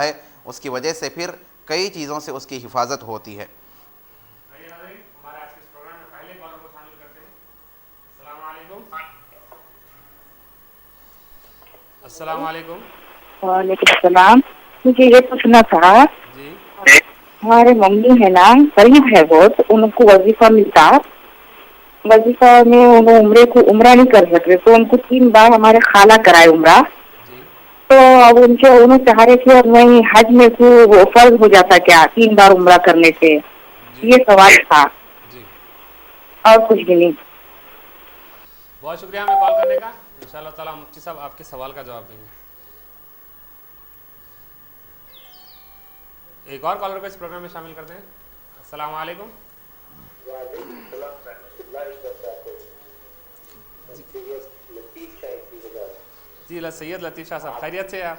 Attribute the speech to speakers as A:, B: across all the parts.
A: ہے، اس کی وجہ سے پھر کئی چیزوں سے اس کی حفاظت ہوتی ہے۔
B: ہمارے آج کے اس پروگرام میں پہلے کالر کو شامل کرتے ہیں۔ السلام علیکم۔ السلام علیکم۔
C: وعلیکم السلام۔ مجھے یہ پوچھنا تھا،
B: جی
C: ہمارے ممی ہے نا، غریب ہے بہت، ان کو وظیفہ ملتا، وظیفہ میں انہوں عمرہ نہیں کر سکتے، تو ان کو 3 بار ہمارے خالہ کرائے عمرہ،
B: جی
C: تو اب انہوں چاہ رہے تھے اور نہیں حج میں کو وہ فرض ہو جاتا کیا 3 بار عمرہ کرنے سے؟
B: جی
C: یہ سوال تھا
B: جی
C: اور کچھ بھی نہیں۔
B: بہت شکریہ ہمیں کال کرنے کا۔ ان شاء اللہ تعالیٰ مفتی صاحب آپ کے سوال کا جواب دیں گے۔ ایک اور کالر کو اس پروگرام میں شامل کرتے ہیں۔ السلام علیکم۔
D: وعلیکم السلام ورحمۃ اللہ وبرکاتہ۔ سید لطیف شاہ کی وجہ
B: جی سید لطیف شاہ صاحب، خیریت سے آپ؟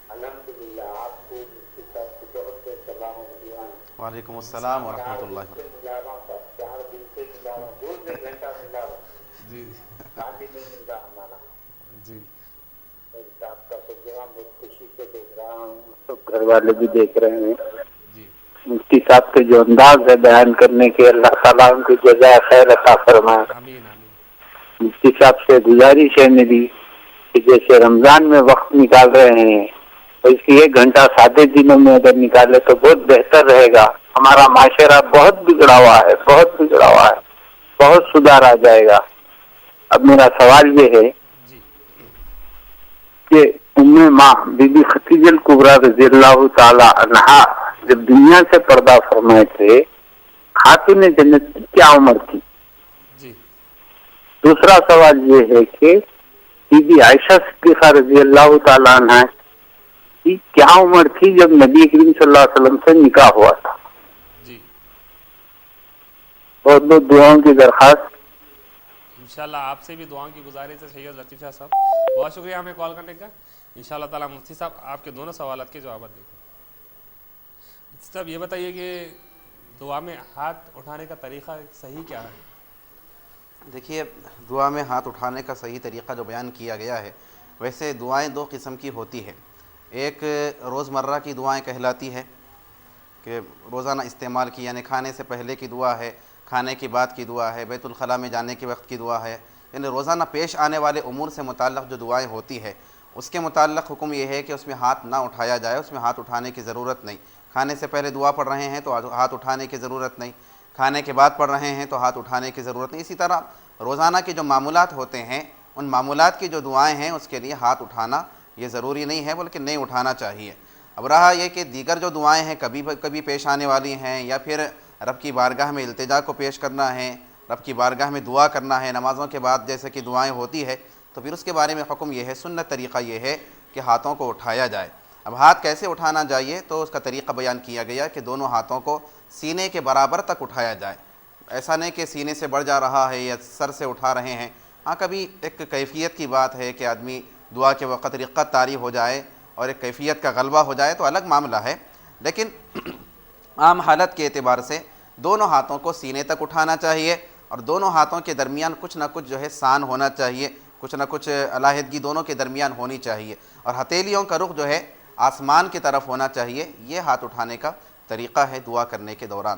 D: الحمدللہ، آپ کو مفتی صاحب کو بہت بہت سلام و دیوان۔
A: وعلیکم السلام ورحمۃ
D: 4
A: اللہ
D: دن سے
A: وبرکاتہ۔
D: ملا رہا ہوں، 4 دن سے ملا رہا ہوں، روز 1 گھنٹہ ملا رہا ہوں،
B: جی
D: ٹائم بھی نہیں مل رہا ہمارا۔
B: جی
D: آپ کا پروگرام بہت خوشی سے دیکھ رہا ہوں، سب گھر والے بھی دیکھ رہے ہیں۔
B: جی
D: مفتی صاحب کے جو انداز ہے بیان کرنے کے، اللہ تعالیٰ ان کی جزائے خیر عطا فرمائے۔
B: آمین آمین۔
D: مفتی صاحب سے گزارش ہے میری کہ جیسے رمضان میں وقت نکال رہے ہیں، تو اس کی 1 گھنٹہ سادے دنوں میں اگر نکالے تو بہت بہتر رہے گا۔ ہمارا معاشرہ بہت بگڑا ہوا ہے، بہت بگڑا ہوا ہے، بہت سدھار آ جائے گا۔ اب میرا سوال یہ ہے
B: جی
D: کہ ماں بی بی خدیجہ الکبریٰ رضی اللہ تعالی عنہا جب دنیا سے پردہ فرمائے تھے، خاتون جنت کی کیا عمر تھی؟
B: جی
D: دوسرا سوال یہ ہے کہ بی بی عائشہ صدیقہ رضی اللہ تعالی عنہا کی کیا عمر تھی جب نبی کریم صلی اللہ علیہ وسلم سے نکاح ہوا تھا؟
B: جی
D: بہت بہت دعاؤں کی درخواست۔
B: انشاءاللہ آپ سے بھی دعاؤں کی گزارش ہے سید لطیف شاہ صاحب، بہت شکریہ ہمیں کال کرنے کا۔ انشاءاللہ تعالیٰ مفتی صاحب آپ کے دونوں سوالات کے جوابات دیں گے۔ مفتی صاحب یہ بتائیے کہ دعا میں ہاتھ اٹھانے کا طریقہ صحیح کیا ہے؟
A: دیکھیے، دعا میں ہاتھ اٹھانے کا صحیح طریقہ جو بیان کیا گیا ہے، ویسے دعائیں 2 قسم کی ہوتی ہیں۔ ایک روزمرہ کی دعائیں کہلاتی ہے کہ روزانہ استعمال کی، یعنی کھانے سے پہلے کی دعا ہے، کھانے کے بعد کی دعا ہے، بیت الخلاء میں جانے کے وقت کی دعا ہے، یعنی روزانہ پیش آنے والے امور سے متعلق جو دعائیں ہوتی ہے، اس کے متعلق حکم یہ ہے کہ اس میں ہاتھ نہ اٹھایا جائے، اس میں ہاتھ اٹھانے کی ضرورت نہیں۔ کھانے سے پہلے دعا پڑھ رہے ہیں تو ہاتھ اٹھانے کی ضرورت نہیں، کھانے کے بعد پڑھ رہے ہیں تو ہاتھ اٹھانے کی ضرورت نہیں۔ اسی طرح روزانہ کے جو معمولات ہوتے ہیں، ان معمولات کی جو دعائیں ہیں اس کے لیے ہاتھ اٹھانا یہ ضروری نہیں ہے، بلکہ نہیں اٹھانا چاہیے۔ اب رہا یہ کہ دیگر جو دعائیں ہیں کبھی پیش آنے والی ہیں، یا پھر رب کی بارگاہ میں التجا کو پیش کرنا ہے، رب کی بارگاہ میں دعا کرنا ہے نمازوں کے بعد جیسے کہ دعائیں ہوتی ہے، تو پھر اس کے بارے میں حکم یہ ہے، سنت طریقہ یہ ہے کہ ہاتھوں کو اٹھایا جائے۔ اب ہاتھ کیسے اٹھانا چاہیے تو اس کا طریقہ بیان کیا گیا کہ دونوں ہاتھوں کو سینے کے برابر تک اٹھایا جائے۔ ایسا نہیں کہ سینے سے بڑھ جا رہا ہے یا سر سے اٹھا رہے ہیں۔ ہاں کبھی ایک کیفیت کی بات ہے کہ آدمی دعا کے وقت رقت طاری ہو جائے اور ایک کیفیت کا غلبہ ہو جائے تو الگ معاملہ ہے، لیکن عام حالت کے اعتبار سے دونوں ہاتھوں کو سینے تک اٹھانا چاہیے، اور دونوں ہاتھوں کے درمیان کچھ نہ کچھ جو ہے سان ہونا چاہیے، کچھ نہ کچھ علیحدگی دونوں کے درمیان ہونی چاہیے، اور ہتھیلیوں کا رخ جو ہے آسمان کی طرف ہونا چاہیے۔ یہ ہاتھ اٹھانے کا طریقہ ہے دعا کرنے کے دوران۔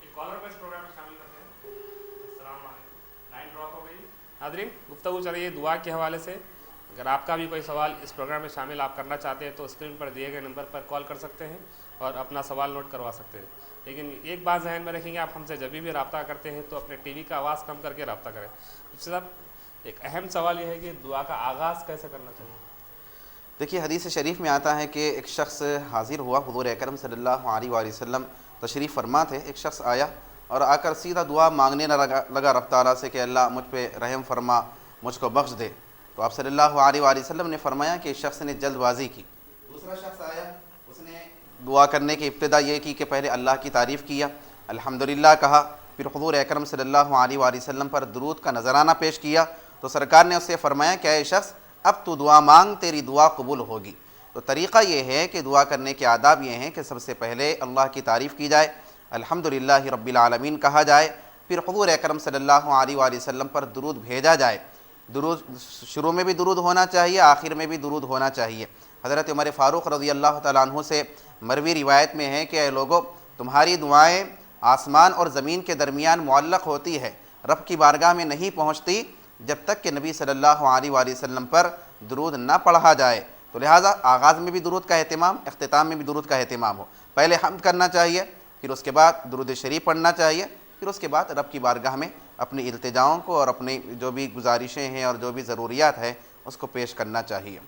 B: ایک کالر کو اس پروگرام میں شامل کرتے ہیں۔ السلام علیکم۔ لائن ڈراپ ہو گئی۔ حاضرین، گفتگو چل رہی ہے دعا کے حوالے سے۔ اگر آپ کا بھی کوئی سوال اس پروگرام میں شامل آپ کرنا چاہتے ہیں تو اسکرین پر دیے گئے نمبر پر کال کر سکتے ہیں اور اپنا سوال نوٹ کروا سکتے ہیں۔ لیکن ایک بات ذہن میں رکھیں گے، آپ ہم سے جب بھی رابطہ کرتے ہیں تو اپنے ٹی وی کا آواز کم کر کے رابطہ کریں۔ اس صاحب ایک اہم سوال یہ ہے کہ دعا کا آغاز کیسے کرنا چاہیے؟
A: دیکھیے، حدیث شریف میں آتا ہے کہ ایک شخص حاضر ہوا، حضور اکرم صلی اللہ علیہ وآلہ وسلم تشریف فرما تھے۔ ایک شخص آیا اور آ کر سیدھا دعا مانگنے لگا رب تعالیٰ سے کہ اللہ مجھ پہ رحم فرما، مجھ کو بخش دے۔ تو آپ صلی اللہ علیہ وآلہ وسلم نے فرمایا کہ اس شخص نے جلد بازی کی۔ دوسرا شخص آیا، اس نے دعا کرنے کی ابتدا یہ کی کہ پہلے اللہ کی تعریف کیا، الحمدللہ کہا، پھر حضور اکرم صلی اللہ علیہ وآلہ وسلم پر درود کا نذرانہ پیش کیا۔ تو سرکار نے اس سے فرمایا کہ اے شخص، اب تو دعا مانگ، تیری دعا قبول ہوگی۔ تو طریقہ یہ ہے کہ دعا کرنے کے آداب یہ ہیں کہ سب سے پہلے اللہ کی تعریف کی جائے، الحمدللہ رب العالمین کہا جائے، پھر حضور اکرم صلی اللہ علیہ وآلہ وسلم پر درود بھیجا جائے۔ درود شروع میں بھی درود ہونا چاہیے، آخر میں بھی درود ہونا چاہیے۔ حضرت عمر فاروق رضی اللہ تعالیٰ عنہ سے مروی روایت میں ہے کہ اے لوگو، تمہاری دعائیں آسمان اور زمین کے درمیان معلق ہوتی ہے، رب کی بارگاہ میں نہیں پہنچتی جب تک کہ نبی صلی اللہ علیہ وآلہ وسلم پر درود نہ پڑھا جائے۔ تو لہٰذا آغاز میں بھی درود کا اہتمام، اختتام میں بھی درود کا اہتمام ہو۔ پہلے حمد کرنا چاہیے، پھر اس کے بعد درود شریف پڑھنا چاہیے، پھر اس کے بعد رب کی بارگاہ میں اپنی التجاؤں کو اور اپنی جو بھی گزارشیں ہیں اور جو بھی ضروریات ہے اس کو پیش کرنا چاہیے۔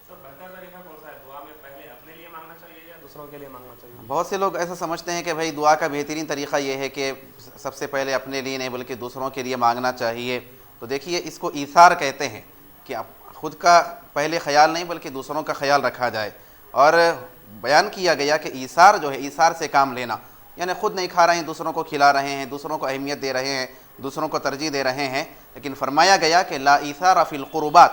B: سر بہتر طریقہ کون سا ہے؟ دعا میں پہلے اپنے لیے مانگنا چاہیے یا دوسروں کے لیے مانگنا چاہیے؟
A: بہت سے لوگ ایسا سمجھتے ہیں کہ بھائی دعا کا بہترین طریقہ یہ ہے کہ سب سے پہلے اپنے لیے نہیں بلکہ دوسروں کے لیے مانگنا چاہیے۔ تو دیکھیے اس کو ایثار کہتے ہیں کہ خود کا پہلے خیال نہیں بلکہ دوسروں کا خیال رکھا جائے، اور بیان کیا گیا کہ ایثار جو ہے، ایثار سے کام لینا، یعنی خود نہیں کھا رہے ہیں، دوسروں کو کھلا رہے ہیں، دوسروں کو اہمیت دے رہے ہیں، دوسروں کو ترجیح دے رہے ہیں۔ لیکن فرمایا گیا کہ لا ایثار فی القربات،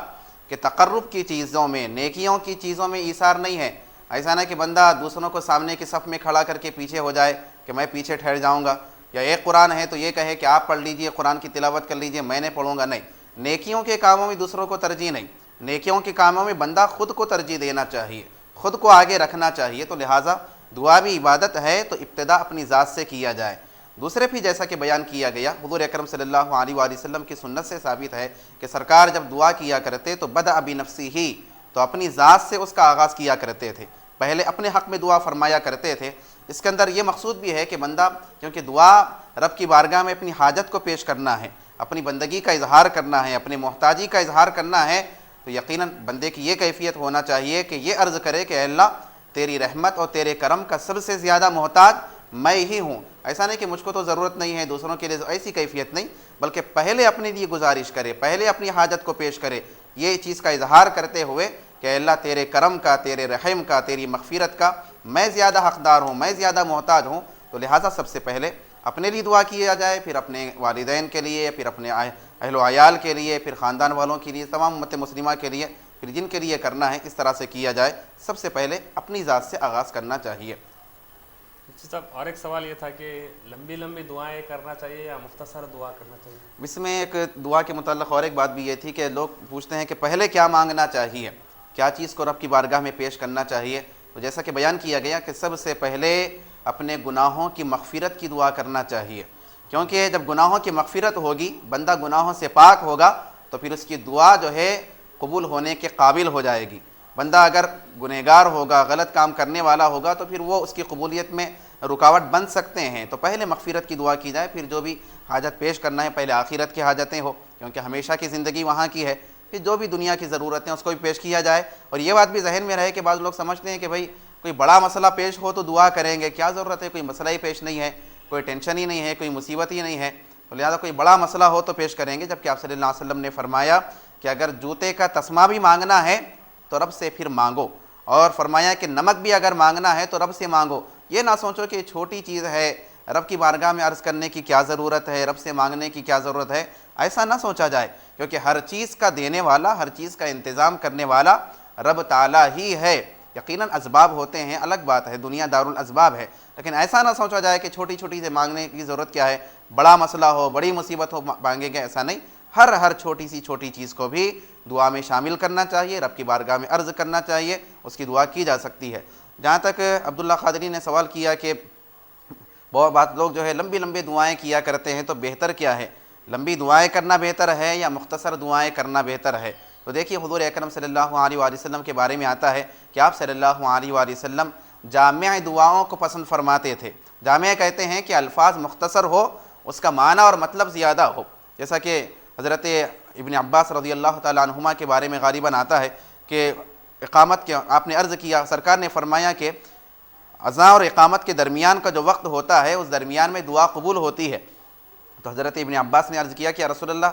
A: کہ تقرب کی چیزوں میں، نیکیوں کی چیزوں میں ایثار نہیں ہے۔ ایسا نہ کہ بندہ دوسروں کو سامنے کے صف میں کھڑا کر کے پیچھے ہو جائے کہ میں پیچھے ٹھہر جاؤں گا، یا ایک قرآن ہے تو یہ کہے کہ آپ پڑھ لیجئے، قرآن کی تلاوت کر لیجئے، میں نے پڑھوں گا۔ نہیں، نیکیوں کے کاموں میں دوسروں کو ترجیح نہیں، نیکیوں کے کاموں میں بندہ خود کو ترجیح دینا چاہیے، خود کو آگے رکھنا چاہیے۔ تو لہٰذا دعا بھی عبادت ہے تو ابتدا اپنی ذات سے کیا جائے۔ دوسرے بھی جیسا کہ بیان کیا گیا، حضور اکرم صلی اللہ علیہ وآلہ وسلم کی سنت سے ثابت ہے کہ سرکار جب دعا کیا کرتے تو بدأ بنفسہ، تو اپنی ذات سے اس کا آغاز کیا کرتے تھے، پہلے اپنے حق میں دعا فرمایا کرتے تھے۔ اس کے اندر یہ مقصود بھی ہے کہ بندہ، کیونکہ دعا رب کی بارگاہ میں اپنی حاجت کو پیش کرنا ہے، اپنی بندگی کا اظہار کرنا ہے، اپنی محتاجی کا اظہار کرنا ہے، تو یقیناً بندے کی یہ کیفیت ہونا چاہیے کہ یہ عرض کرے کہ اے اللہ، تیری رحمت اور تیرے کرم کا سب سے زیادہ محتاج میں ہی ہوں۔ ایسا نہیں کہ مجھ کو تو ضرورت نہیں ہے، دوسروں کے لیے ایسی کیفیت نہیں، بلکہ پہلے اپنے لیے گزارش کرے، پہلے اپنی حاجت کو پیش کرے، یہ چیز کا اظہار کرتے ہوئے کہ اے اللہ، تیرے کرم کا، تیرے رحم کا، تیری مغفرت کا میں زیادہ حقدار ہوں، میں زیادہ محتاج ہوں۔ تو لہٰذا سب سے پہلے اپنے لیے دعا کیا جائے، پھر اپنے والدین کے لیے، پھر اپنے اہل و عیال کے لیے، پھر خاندان والوں کے لیے، تمام امت مسلمہ کے لیے، پھر جن کے لیے کرنا ہے اس طرح سے کیا جائے۔ سب سے پہلے اپنی ذات سے آغاز کرنا چاہیے۔
B: مفتی صاحب، اور ایک سوال یہ تھا کہ لمبی لمبی دعائیں کرنا چاہیے یا مختصر دعا کرنا چاہیے؟
A: اس میں ایک دعا کے متعلق اور ایک بات بھی یہ تھی کہ لوگ پوچھتے ہیں کہ پہلے کیا مانگنا چاہیے، کیا چیز کو رب کی بارگاہ میں پیش کرنا چاہیے۔ تو جیسا کہ بیان کیا گیا کہ سب سے پہلے اپنے گناہوں کی مغفرت کی دعا کرنا چاہیے، کیونکہ جب گناہوں کی مغفرت ہوگی، بندہ گناہوں سے پاک ہوگا، تو پھر اس کی دعا جو ہے قبول ہونے کے قابل ہو جائے گی۔ بندہ اگر گنہگار ہوگا، غلط کام کرنے والا ہوگا، تو پھر وہ اس کی قبولیت میں رکاوٹ بن سکتے ہیں۔ تو پہلے مغفرت کی دعا کی جائے، پھر جو بھی حاجت پیش کرنا ہے، پہلے آخرت کی حاجتیں ہو، کیونکہ ہمیشہ کی زندگی وہاں کی ہے، پھر جو بھی دنیا کی ضرورتیں اس کو بھی پیش کیا جائے۔ اور یہ بات بھی ذہن میں رہے کہ بعض لوگ سمجھتے ہیں کہ بھائی کوئی بڑا مسئلہ پیش ہو تو دعا کریں گے، کیا ضرورت ہے، کوئی مسئلہ ہی پیش نہیں ہے، کوئی ٹینشن ہی نہیں ہے، کوئی مصیبت ہی نہیں ہے، تو لہٰذا کوئی بڑا مسئلہ ہو تو پیش کریں گے۔ جبکہ آپ صلی اللہ علیہ وسلم نے فرمایا کہ اگر جوتے کا تسمہ بھی مانگنا ہے تو رب سے پھر مانگو، اور فرمایا کہ نمک بھی اگر مانگنا ہے تو رب سے مانگو۔ یہ نہ سوچو کہ چھوٹی چیز ہے، رب کی بارگاہ میں عرض کرنے کی کیا ضرورت ہے، رب سے مانگنے کی کیا ضرورت ہے، ایسا نہ سوچا جائے، کیونکہ ہر چیز کا دینے والا، ہر چیز کا انتظام کرنے والا رب تعالیٰ ہی ہے۔ یقیناً اسباب ہوتے ہیں، الگ بات ہے، دنیا دار الاسباب ہے، لیکن ایسا نہ سوچا جائے کہ چھوٹی چھوٹی سے مانگنے کی ضرورت کیا ہے، بڑا مسئلہ ہو، بڑی مصیبت ہو مانگیں گے، ایسا نہیں۔ ہر چھوٹی سی چھوٹی چیز کو بھی دعا میں شامل کرنا چاہیے، رب کی بارگاہ میں عرض کرنا چاہیے، اس کی دعا کی جا سکتی ہے۔ جہاں تک عبداللہ قادری نے سوال کیا کہ بہت بات لوگ جو ہے لمبی لمبی دعائیں کیا کرتے ہیں، تو بہتر کیا ہے، لمبی دعائیں کرنا بہتر ہے یا مختصر دعائیں کرنا بہتر ہے؟ تو دیکھیے حضور اکرم صلی اللہ علیہ وآلہ وسلم کے بارے میں آتا ہے کہ آپ صلی اللہ علیہ وآلہ وسلم جامع دعاؤں کو پسند فرماتے تھے۔ جامع کہتے ہیں کہ الفاظ مختصر ہو، اس کا معنی اور مطلب زیادہ ہو، جیسا کہ حضرت ابن عباس رضی اللہ تعالیٰ عنہما کے بارے میں غالباً آتا ہے کہ اقامت کے آپ نے عرض کیا، سرکار نے فرمایا کہ اذان اور اقامت کے درمیان کا جو وقت ہوتا ہے اس درمیان میں دعا قبول ہوتی ہے۔ تو حضرت ابن عباس نے عرض کیا کہ یا رسول اللہ،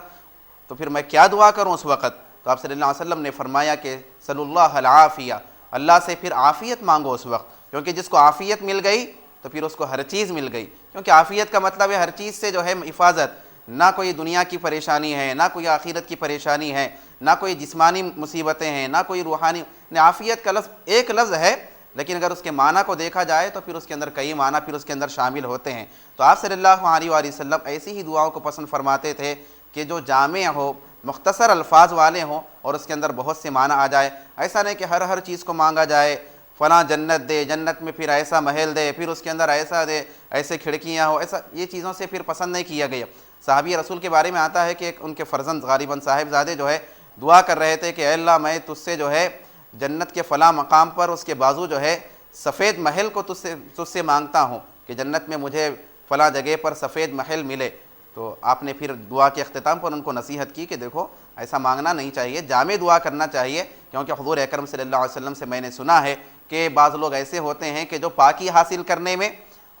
A: تو پھر میں کیا دعا کروں اس وقت؟ تو آپ صلی اللہ علیہ وسلم نے فرمایا کہ صلی اللہ العافیہ، اللہ سے پھر عافیت مانگو اس وقت، کیونکہ جس کو عافیت مل گئی تو پھر اس کو ہر چیز مل گئی، کیونکہ عافیت کا مطلب ہے ہر چیز سے جو ہے حفاظت، نہ کوئی دنیا کی پریشانی ہے، نہ کوئی آخرت کی پریشانی ہے، نہ کوئی جسمانی مصیبتیں ہیں، نہ کوئی روحانی۔ عافیت کا لفظ ایک لفظ ہے، لیکن اگر اس کے معنی کو دیکھا جائے تو پھر اس کے اندر کئی معنی پھر اس کے اندر شامل ہوتے ہیں۔ تو آپ صلی اللہ علیہ وآلہ وسلم ایسی ہی دعاؤں کو پسند فرماتے تھے کہ جو جامع ہو، مختصر الفاظ والے ہوں اور اس کے اندر بہت سے معنی آ جائے. ایسا نہیں کہ ہر چیز کو مانگا جائے، فلاں جنت دے، جنت میں پھر ایسا محل دے، پھر اس کے اندر ایسا دے، ایسے کھڑکیاں ہو، ایسا یہ چیزوں سے پھر پسند نہیں کیا گیا. صحابی رسول کے بارے میں آتا ہے کہ ان کے فرزند غالباً صاحبزادے جو ہے دعا کر رہے تھے کہ اے اللہ میں تجھ سے جو ہے جنت کے فلاں مقام پر اس کے بازو جو ہے سفید محل کو تجھ سے مانگتا ہوں کہ جنت میں مجھے فلاں جگہ پر سفید محل ملے. تو آپ نے پھر دعا کے اختتام پر ان کو نصیحت کی کہ دیکھو ایسا مانگنا نہیں چاہیے، جامع دعا کرنا چاہیے، کیونکہ حضور اکرم صلی اللہ علیہ وسلم سے میں نے سنا ہے کہ بعض لوگ ایسے ہوتے ہیں کہ جو پاکی حاصل کرنے میں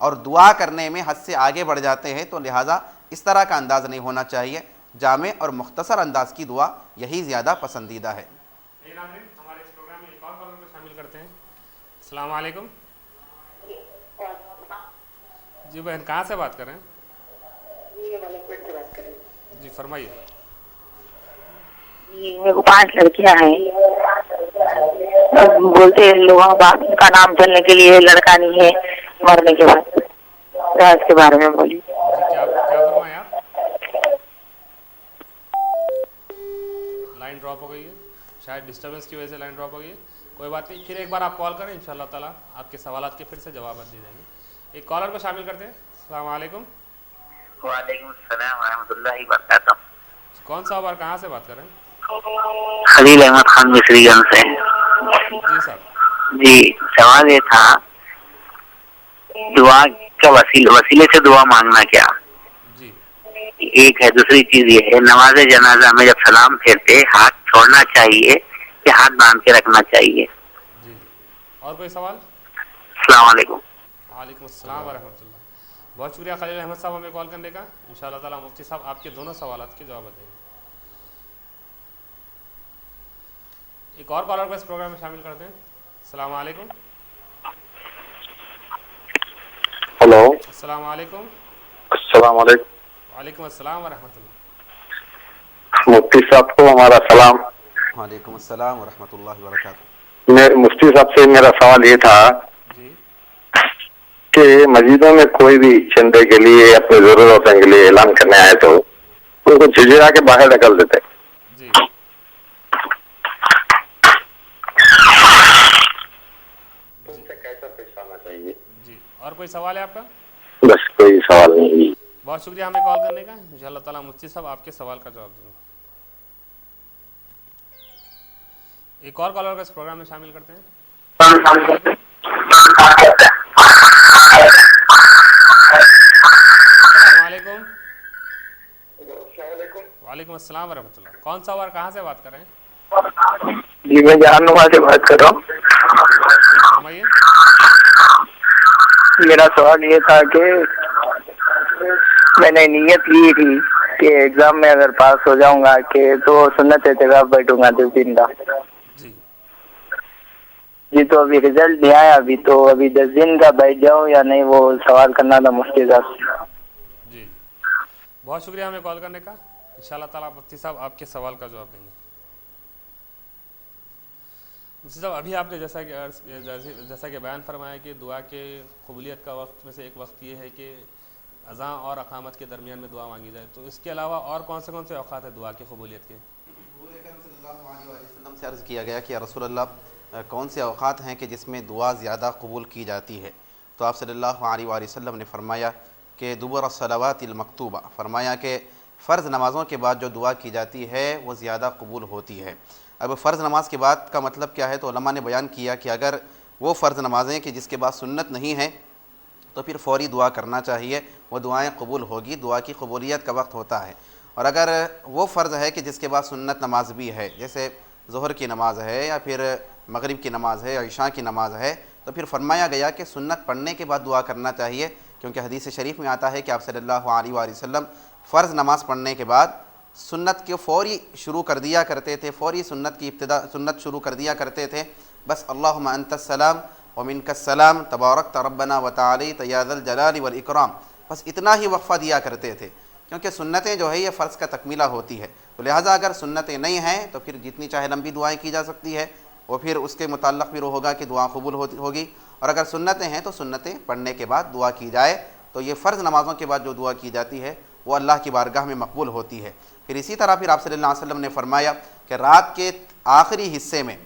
A: اور دعا کرنے میں حد سے آگے بڑھ جاتے ہیں. تو لہٰذا اس طرح کا انداز نہیں ہونا چاہیے، جامع اور مختصر انداز کی دعا یہی زیادہ پسندیدہ ہے.
B: ناظرین ہمارے اس پروگرام میں ایک اور کالر کو شامل کرتے ہیں. السلام علیکم. جی بہن کہاں سے بات کر رہے ہیں؟ جی فرمائیے.
C: میرے کو 5 لڑکیاں ہیں، بولتے ہیں لوگ باپ کا نام چلنے کے لیے لڑکا نہیں ہے مرنے کے بعد، اس کے بارے میں بولی.
B: جی کیا فرمایا آپ؟ لائن ڈراپ ہو گئی ہے، شاید ڈسٹربنس کی وجہ سے لائن ڈراپ ہو گئی ہے. کوئی بات نہیں، پھر ایک بار آپ کال کریں، انشاءاللہ تعالیٰ آپ کے سوالات کے پھر سے جوابات دی جائیں گے. ایک کالر کو شامل کرتے ہیں. السلام علیکم.
D: وعلیکم السلام ورحمۃ اللہ وبرکاتہ.
B: کون سا اور کہاں سے بات کر رہے ہیں؟
D: خلیل احمد خان مصری گنج سے.
B: جی صاحب.
D: جی سوال یہ تھا دعا کا وسیلے سے دعا مانگنا کیا
B: جی
D: ایک ہے. دوسری چیز یہ ہے نماز جنازہ میں جب سلام پھیرتے ہاتھ چھوڑنا چاہیے کہ ہاتھ باندھ کے رکھنا چاہیے؟
B: جی جی. اور کوئی سوال؟
D: السلام علیکم.
B: وعلیکم السلام ورحمۃ اللہ. بہت شکریہ خلیل احمد صاحب ہمیں کال کرنے کا. انشاءاللہ تعالیٰ مفتی صاحب آپ کے دونوں سوالات کے جواب دیں گے. ایک اور کالر کو اس پروگرام میں شامل کرتے ہیں. السلام علیکم.
E: ہلو
B: السلام علیکم.
E: السلام علیکم.
B: وعلیکم السلام ورحمۃ اللہ.
E: مفتی صاحب کو ہمارا سلام.
A: وعلیکم السلام ورحمۃ اللہ وبرکاتہ.
E: مفتی صاحب سے میرا سوال یہ تھا
B: جی
E: کہ مسجدوں میں کوئی بھی چندے کے لیے اپنی ضرورتوں کے لیے اعلان کرنے آئے تو ان کو جھجھلا کے باہر نکل دیتے.
B: جی
E: کیسا پیش آنا چاہیے؟
B: جی. اور کوئی سوال ہے آپ کا؟
E: بس کوئی سوال نہیں.
B: بہت شکریہ ہمیں کال کرنے کا. انشاءاللہ تعالیٰ مفتی صاحب آپ کے سوال کا جواب دیں گے. ایک اور کالر کو اس پروگرام میں شامل کرتے ہیں. السلام علیکم. وعلیکم السلام ورحمۃ اللہ. کون سا اور کہاں سے بات کر رہے ہیں؟
E: جی میں جہان نما سے بات کر رہا ہوں.
B: فرمائیے.
E: میرا سوال یہ تھا کہ میں نے نیت کی تھی کہ ایگزام میں اگر پاس ہو جاؤں گا کہ تو سنت اعتکاف بیٹھوں گا 10 دن کا.
B: جی
E: جی تو ابھی رزلٹ نہیں آیا ابھی، تو ابھی 10 دن کا بیٹھ جاؤں یا نہیں وہ سوال کرنا تھا مفتی صاحب سے.
B: جی. بہت شکریہ ہمیں کال کرنے کا. انشاءاللہ تعالیٰ مفتی صاحب آپ کے سوال کا جواب دیں گے. مفتی صاحب ابھی آپ نے جیسا کہ بیان فرمایا کہ دعا کے قبولیت کا وقت میں سے ایک وقت یہ ہے کہ اذان اور اقامت کے درمیان میں دعا مانگی جائے، تو اس کے علاوہ اور کون سے اوقات ہیں دعا کی قبولیت کے؟
A: حضور اکرم صلی اللہ علیہ وسلم سے عرض کیا گیا کہ یا رسول اللہ کون سے اوقات ہیں کہ جس میں دعا زیادہ قبول کی جاتی ہے؟ تو آپ صلی اللہ علیہ وسلم نے فرمایا کہ دبر الصلوات المکتوبہ، فرمایا کہ فرض نمازوں کے بعد جو دعا کی جاتی ہے وہ زیادہ قبول ہوتی ہے. اب فرض نماز کے بعد کا مطلب کیا ہے؟ تو علماء نے بیان کیا کہ اگر وہ فرض نمازیں کہ جس کے بعد سنت نہیں ہے تو پھر فوری دعا کرنا چاہیے، وہ دعائیں قبول ہوگی، دعا کی قبولیت کا وقت ہوتا ہے. اور اگر وہ فرض ہے کہ جس کے بعد سنت نماز بھی ہے، جیسے ظہر کی نماز ہے یا پھر مغرب کی نماز ہے یا عشاء کی نماز ہے، تو پھر فرمایا گیا کہ سنت پڑھنے کے بعد دعا کرنا چاہیے، کیونکہ حدیث شریف میں آتا ہے کہ آپ صلی اللہ علیہ وسلم فرض نماز پڑھنے کے بعد سنت کے فوری شروع کر دیا کرتے تھے، فوری سنت کی ابتدا سنت شروع کر دیا کرتے تھے. بس اللہم انت السلام ومنک السلام تبارکت ربنا وتعالیت یا ذا الجلال والاکرام، بس اتنا ہی وقفہ دیا کرتے تھے، کیونکہ سنتیں جو ہے یہ فرض کا تکمیلہ ہوتی ہے. تو لہٰذا اگر سنتیں نہیں ہیں تو پھر جتنی چاہے لمبی دعائیں کی جا سکتی ہے، وہ پھر اس کے متعلق پھر ہوگا کہ دعا قبول ہوگی. اور اگر سنتیں ہیں تو سنتیں پڑھنے کے بعد دعا کی جائے. تو یہ فرض نمازوں کے بعد جو دعا کی جاتی ہے وہ اللہ کی بارگاہ میں مقبول ہوتی ہے۔ پھر اسی طرح پھر آپ صلی اللہ علیہ وسلم نے فرمایا کہ رات کے آخری حصے میں،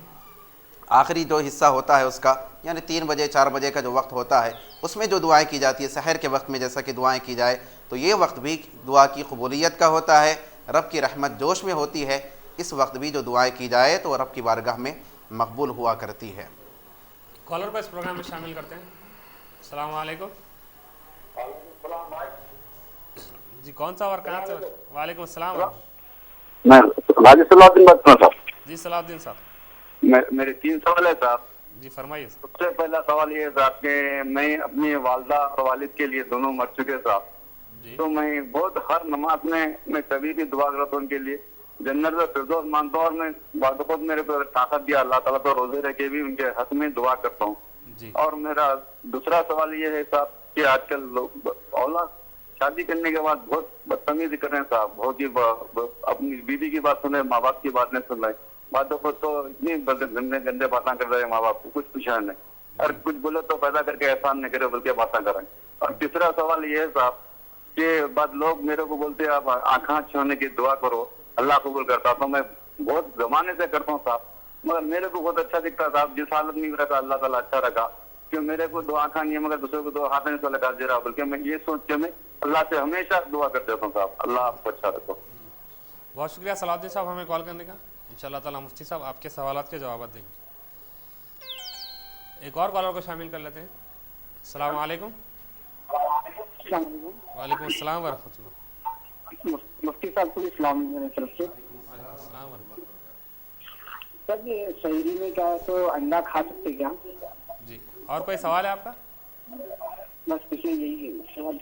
A: آخری جو حصہ ہوتا ہے اس کا، یعنی 3 بجے 4 بجے کا جو وقت ہوتا ہے، اس میں جو دعائیں کی جاتی ہے سحر کے وقت میں جیسا کہ دعائیں کی جائے، تو یہ وقت بھی دعا کی قبولیت کا ہوتا ہے، رب کی رحمت جوش میں ہوتی ہے۔ اس وقت بھی جو دعائیں کی جائے تو رب کی بارگاہ میں مقبول ہوا کرتی ہے۔
B: کالر کو اس پروگرام میں شامل کرتے ہیں۔ السلام علیکم۔ جی کون سا اور کہاں سے؟ وعلیکم السلام۔
D: میں حاجی صلاح الدین بات کر رہا ہوں۔
B: جی صلاح الدین صاحب،
D: میرے 3 سوال ہے صاحب۔
B: جی فرمائیے۔
D: سب سے پہلا سوال یہ ہے صاحب کہ میں اپنی والدہ اور والد کے لیے دونوں مر چکے صاحب،
B: جی
D: تو میں بہت ہر نماز میں کبھی بھی دعا کرتا ہوں ان کے لیے، جنت میں فردوس مانتا ہوں، اور میں بعد وقت میرے کو طاقت دیا اللہ تعالیٰ تو روزے رہ کے بھی ان کے حق میں دعا کرتا ہوں۔
B: جی
D: اور میرا دوسرا سوال یہ ہے صاحب کہ آج کل لوگ اولاد شادی کرنے کے بعد بہت بدتمیزی کر رہے ہیں صاحب، بہت ہی اپنی بیوی کی بات سنے، ماں باپ کی بات نہیں سن رہے، بعد وقت تو اتنی گندے باتیں کر رہے ہیں ماں باپ کو، کچھ پوچھا نہیں، اور کچھ بولے تو پیدا کر کے احسان نہیں کرے بلکہ باتیں کریں۔ اور تیسرا سوال یہ ہے صاحب کہ بعد لوگ میرے کو بولتے ہیں آپ آنکھیں اچھی ہونے کی دعا کرو اللہ قبول کرتا، تو میں بہت زمانے سے کرتا ہوں صاحب، مگر میرے کو بہت اچھا دکھتا صاحب، جس حالت میں رکھا اللہ تعالیٰ اچھا رکھا، کہ میرے کو 2 آنکھیں نہیں ہے مگر دوسرے کو 2 ہاتھ نہیں تو لگا دے رہا، بلکہ میں یہ سوچ کے میں اللہ سے ہمیشہ دعا کرتے ہوں صاحب، اللہ آپ کو اچھا رکھو۔
B: بہت شکریہ صلاح الدین صاحب ہمیں کال کرنے کا۔ انشاءاللہ تعالیٰ مفتی صاحب آپ کے سوالات کے جوابات دیں گے۔ ایک اور کالر کو شامل کر لیتے ہیں۔ السلام علیکم۔ وعلیکم السلام ورحمۃ اللہ۔
F: مفتی صاحب کو اسلام میری طرف سے۔
B: وعلیکم السلام ورحمۃ اللہ۔
F: سر یہ شہری میں کیا ہے تو انڈا کھا سکتے کیا؟
B: جی اور کوئی سوال ہے آپ کا؟
F: بس کچھ یہی ہے سوال۔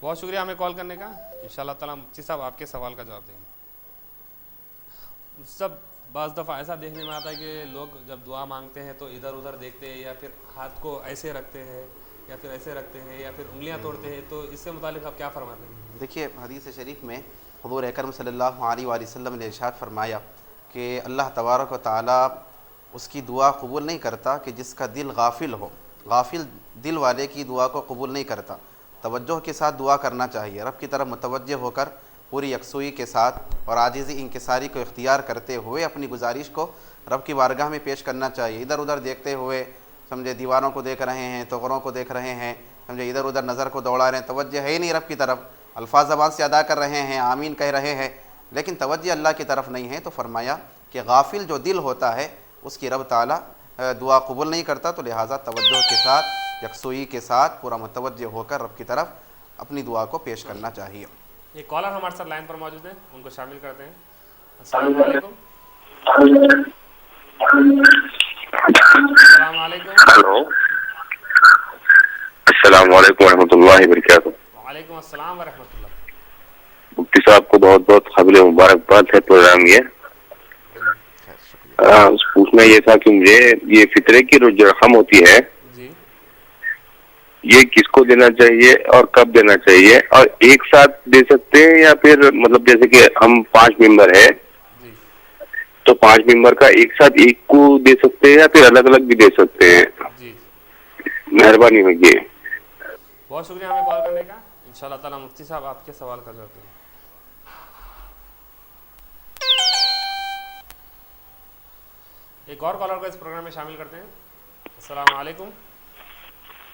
B: بہت شکریہ ہمیں کال کرنے کا۔ انشاءاللہ تعالیٰ مفتی صاحب آپ کے سوال کا جواب دیں گے۔ سب بعض دفعہ ایسا دیکھنے میں آتا ہے کہ لوگ جب دعا مانگتے ہیں تو ادھر ادھر دیکھتے ہیں، یا پھر ہاتھ کو ایسے رکھتے ہیں، یا پھر ایسے رکھتے ہیں، یا پھر انگلیاں توڑتے ہیں، تو اس سے متعلق آپ کیا فرماتے ہیں؟
A: دیکھیے حدیث شریف میں حضور اکرم صلی اللہ علیہ وآلہ وسلم نے ارشاد فرمایا کہ اللہ تبارک و تعالیٰ اس کی دعا قبول نہیں کرتا کہ جس کا دل غافل ہو، غافل دل والے کی دعا کو قبول نہیں کرتا۔ توجہ کے ساتھ دعا کرنا چاہیے، رب کی طرف متوجہ ہو کر پوری یکسوئی کے ساتھ اور عاجزی انکساری کو اختیار کرتے ہوئے اپنی گزارش کو رب کی بارگاہ میں پیش کرنا چاہیے۔ ادھر ادھر دیکھتے ہوئے سمجھے دیواروں کو دیکھ رہے ہیں، توغروں کو دیکھ رہے ہیں، سمجھے ادھر ادھر نظر کو دوڑا رہے ہیں، توجہ ہے ہی نہیں رب کی طرف، الفاظ زبان سے ادا کر رہے ہیں، آمین کہہ رہے ہیں، لیکن توجہ اللہ کی طرف نہیں ہے، تو فرمایا کہ غافل جو دل ہوتا ہے اس کی رب تعالیٰ دعا قبول نہیں کرتا، تو لہٰذا توجہ کے ساتھ یکسوئی کے ساتھ پورا متوجہ ہو کر رب کی طرف اپنی دعا کو پیش کرنا چاہیے۔
B: ایک کالر ہمارے ساتھ لائن پر موجود ہیں، ان کو شامل کرتے ہیں۔ السلام علیکم۔ السلام علیکم۔
G: ہلو، السلام علیکم ورحمۃ اللہ وبرکاتہ۔
B: وعلیکم السلام ورحمۃ اللہ۔
G: مفتی صاحب کو بہت بہت قابل مبارکباد ہے پروگرام یہ۔ پوچھنا یہ تھا کہ مجھے یہ فطرے کی جو رقم ہوتی ہے
B: جی
G: یہ کس کو دینا چاہیے اور کب دینا چاہیے، اور ایک ساتھ دے سکتے ہیں یا پھر مطلب جیسے کہ ہم 5 ممبر ہیں
B: جی
G: تو 5 ممبر کا ایک ساتھ ایک کو دے سکتے ہیں یا پھر الگ الگ بھی دے سکتے ہیں؟
B: جی
G: مہربانی ہوگی۔
B: بہت شکریہ ہمیں کال کرنے کا۔ انشاءاللہ تعالیٰ مفتی صاحب آپ کے سوال کا جواب دیں گے۔ ایک اور کالر کو اس پروگرام میں شامل کرتے ہیں۔ السلام علیکم۔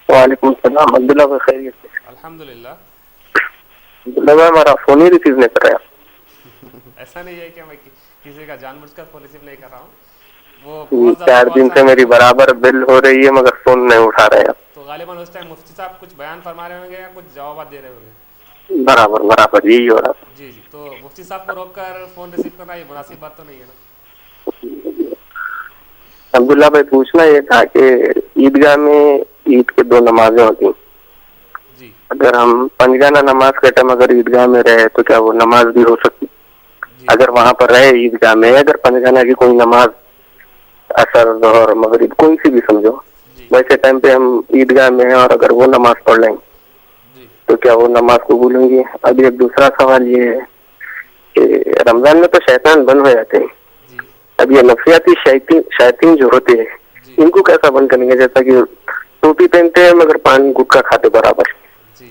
E: وعلیکم السلام، عبداللہ بھائی خیریت سے؟
B: الحمدللہ۔
E: عبداللہ بھائی ہمارا فون ہی ریسیو نہیں کر رہا ہے۔
B: ایسا نہیں ہے کہ میں کسی کا جان بوجھ کر فون ریسیو نہیں کر رہا ہوں، وہ بہت زیادہ
E: 4 دن سے میری برابر بل ہو رہی ہے مگر فون نہیں اٹھا رہے ہیں۔
B: تو غالباً اس ٹائم مفتی صاحب کچھ بیان فرما رہے ہوں گے یا کچھ جوابات دے رہے ہوں گے۔
E: برابر یہی ہو رہا ہے۔
B: جی تو مفتی صاحب کو روک کر فون ریسیو کرنا یہ مناسب بات تو نہیں ہے نا۔
E: عبداللہ بھائی پوچھنا یہ تھا کہ عیدگاہ میں عید کی 2 نمازیں ہوتی ہیں،
B: جی
E: اگر ہم پنجگانہ نماز کے ٹائم اگر عیدگاہ میں رہے تو کیا وہ نماز بھی ہو سکتی؟
B: جی
E: اگر وہاں پر رہے عیدگاہ میں، اگر پنجگانہ کی کوئی نماز اثر ظہر مغرب کوئی سی بھی سمجھو،
B: جی
E: ویسے ٹائم پہ ہم عیدگاہ میں ہیں اور اگر وہ نماز پڑھ لیں
B: جی
E: تو کیا وہ نماز قبول ہوں گی؟ ابھی ایک دوسرا سوال یہ ہے کہ رمضان میں تو شیطان بند ہو جاتے ہیں،
B: جی
E: اب یہ نفسیاتی شیاطین جو ہوتے ہیں
B: جی
E: ان کو کیسا بند کریں گے؟ جیسا کہ ٹوپی پہنتے ہیں مگر پان گٹکا کھاتے برابر۔
B: جی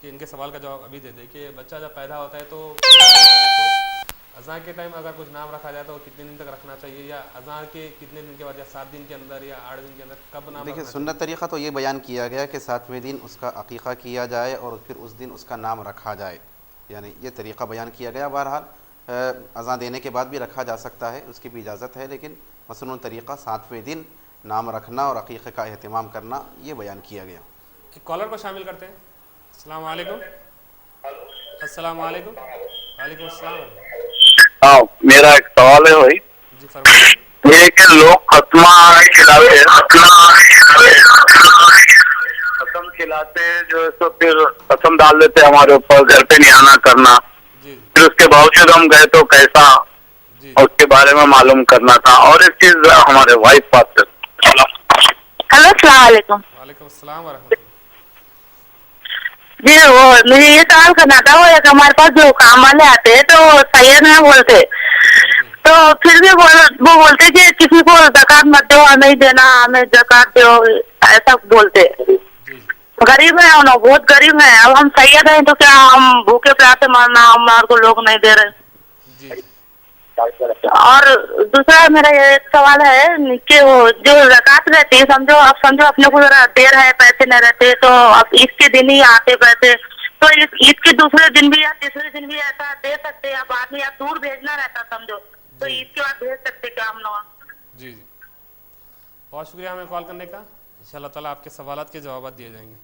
B: کہ ان کے سوال کا جواب ابھی دے دیں کہ بچہ جب پیدا ہوتا ہے تو اذان کے ٹائم اگر کچھ نام رکھا جائے تو کتنے دن تک رکھنا چاہیے، یا اذان کے کتنے دن کے بعد، یا 7 دن کے اندر یا 8 دن کے اندر کب نام
A: دیکھیے
B: رکھنا
A: سنت طریقہ تو یہ بیان کیا گیا کہ 7ویں دن اس کا عقیقہ کیا جائے اور پھر اس دن اس کا نام رکھا جائے، یعنی یہ طریقہ بیان کیا گیا۔ بہرحال اذان دینے کے بعد بھی رکھا جا سکتا ہے، اس کی بھی اجازت ہے، لیکن مصنون طریقہ 7ویں دن نام رکھنا اور عقیقے کا اہتمام کرنا یہ بیان کیا گیا۔
B: ایک کالر کو شامل کرتے ہیں۔ السلام علیکم۔ السلام علیکم۔ وعلیکم السلام۔
G: ہاں میرا ایک سوال ہے بھائی،
B: جی فرمائیے۔
G: یہ کہ لوگ ختم کھلاتے ہیں جو ہے تو پھر قسم ڈال دیتے ہیں ہمارے اوپر، گھر پہ نہیں آنا کرنا،
B: جی
G: پھر اس کے باوجود ہم گئے تو کیسا،
B: جی
G: اس کے بارے میں معلوم کرنا تھا۔ اور ایک چیز ہمارے وائف بات سے
C: ہلو السلام علیکم
B: وعلیکم السلام ورحمۃ اللہ۔
C: جی وہ مجھے یہ سوال کرنا تھا، وہ ایک ہمارے پاس جو کام والے آتے ہیں تو وہ سید میں بولتے، تو پھر بھی وہ بولتے کہ کسی کو زکات مت دو، ہمیں دینا، ہمیں زکات دو، ایسا بولتے۔
B: جی
C: غریب ہیں انہوں، بہت غریب ہیں، اب ہم سید ہیں تو کیا ہم بھوکے پیاسے مرنا، ہمارے کو لوگ نہیں دے رہے۔
B: جی جی
C: اور دوسرا میرا یہ ایک سوال ہے کہ وہ جو زکات رہتی ہے، سمجھو اپنے کو ذرا دیر ہے، پیسے نہیں رہتے، تو اب عید کے دن ہی آتے پیسے، تو عید کے دوسرے دن بھی یا تیسرے دن بھی ایسا دے سکتے ہیں، اب آدمی یا دور بھیجنا رہتا سمجھو، تو عید کے بعد بھیج سکتے کیا ہم لوگ؟
B: جی جی بہت شکریہ ہمیں کال کرنے کا، ان شاء اللہ تعالیٰ آپ کے سوالات کے جوابات دیے جائیں گے۔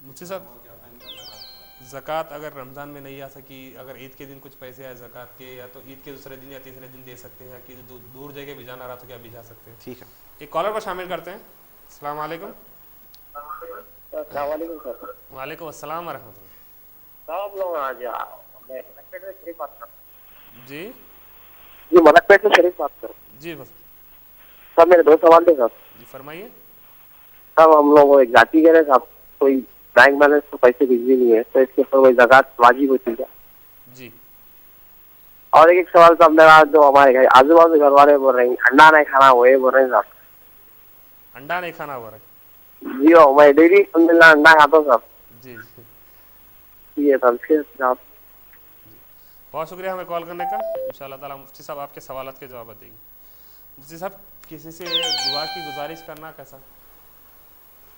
B: مفتی صاحب، زکوٰۃ اگر رمضان میں نہیں آ سکی، اگر عید کے دن کچھ پیسے آئے زکوٰۃ کے، یا تو عید کے دوسرے دن یا تیسرے دن دے سکتے ہیں، کہ دور جگہ بھیجانا رہا تو کیا بھیجا سکتے ہیں؟
A: ٹھیک ہے،
B: ایک کالر کو شامل کرتے ہیں۔ السلام علیکم۔
F: السلام علیکم سر۔
B: وعلیکم السلام ورحمۃ اللہ۔
F: صاحب لوگ آج ملک پیٹ سے شریف بات کر
B: جی
F: جی ملک پیٹ سے شریف بات کر
B: جی بس
F: سر، میرے 2 سوال تھے سر۔
B: جی فرمائیے۔
F: صاحب ہم لوگ ایک ذاتی کہہ رہے صاحب، کوئی بینک بیلنس تو پیسے بجلی نہیں ہے، تو اس کے اوپر کوئی زکات واجب ہوتی ہے؟
B: جی
F: اور ایک سوال صاحب میرا، جو ہمارے آزو بازو گھر والے بول رہے ہیں انڈا نہیں کھانا، وہ یہ بول رہے ہیں صاحب۔
B: انڈا نہیں کھانا ہو رہا ہے؟
F: جی ہو، میں ڈیلی الحمد للہ انڈا کھاتا ہوں صاحب۔
B: جی جی
F: یہ سب پھر صاحب
B: بہت شکریہ ہمیں کال کرنے کا، ان شاء اللہ تعالیٰ مفتی صاحب آپ کے سوالات کے جوابات دیں گے۔ مفتی صاحب، کسی سے دعا کی گزارش کرنا کیسا؟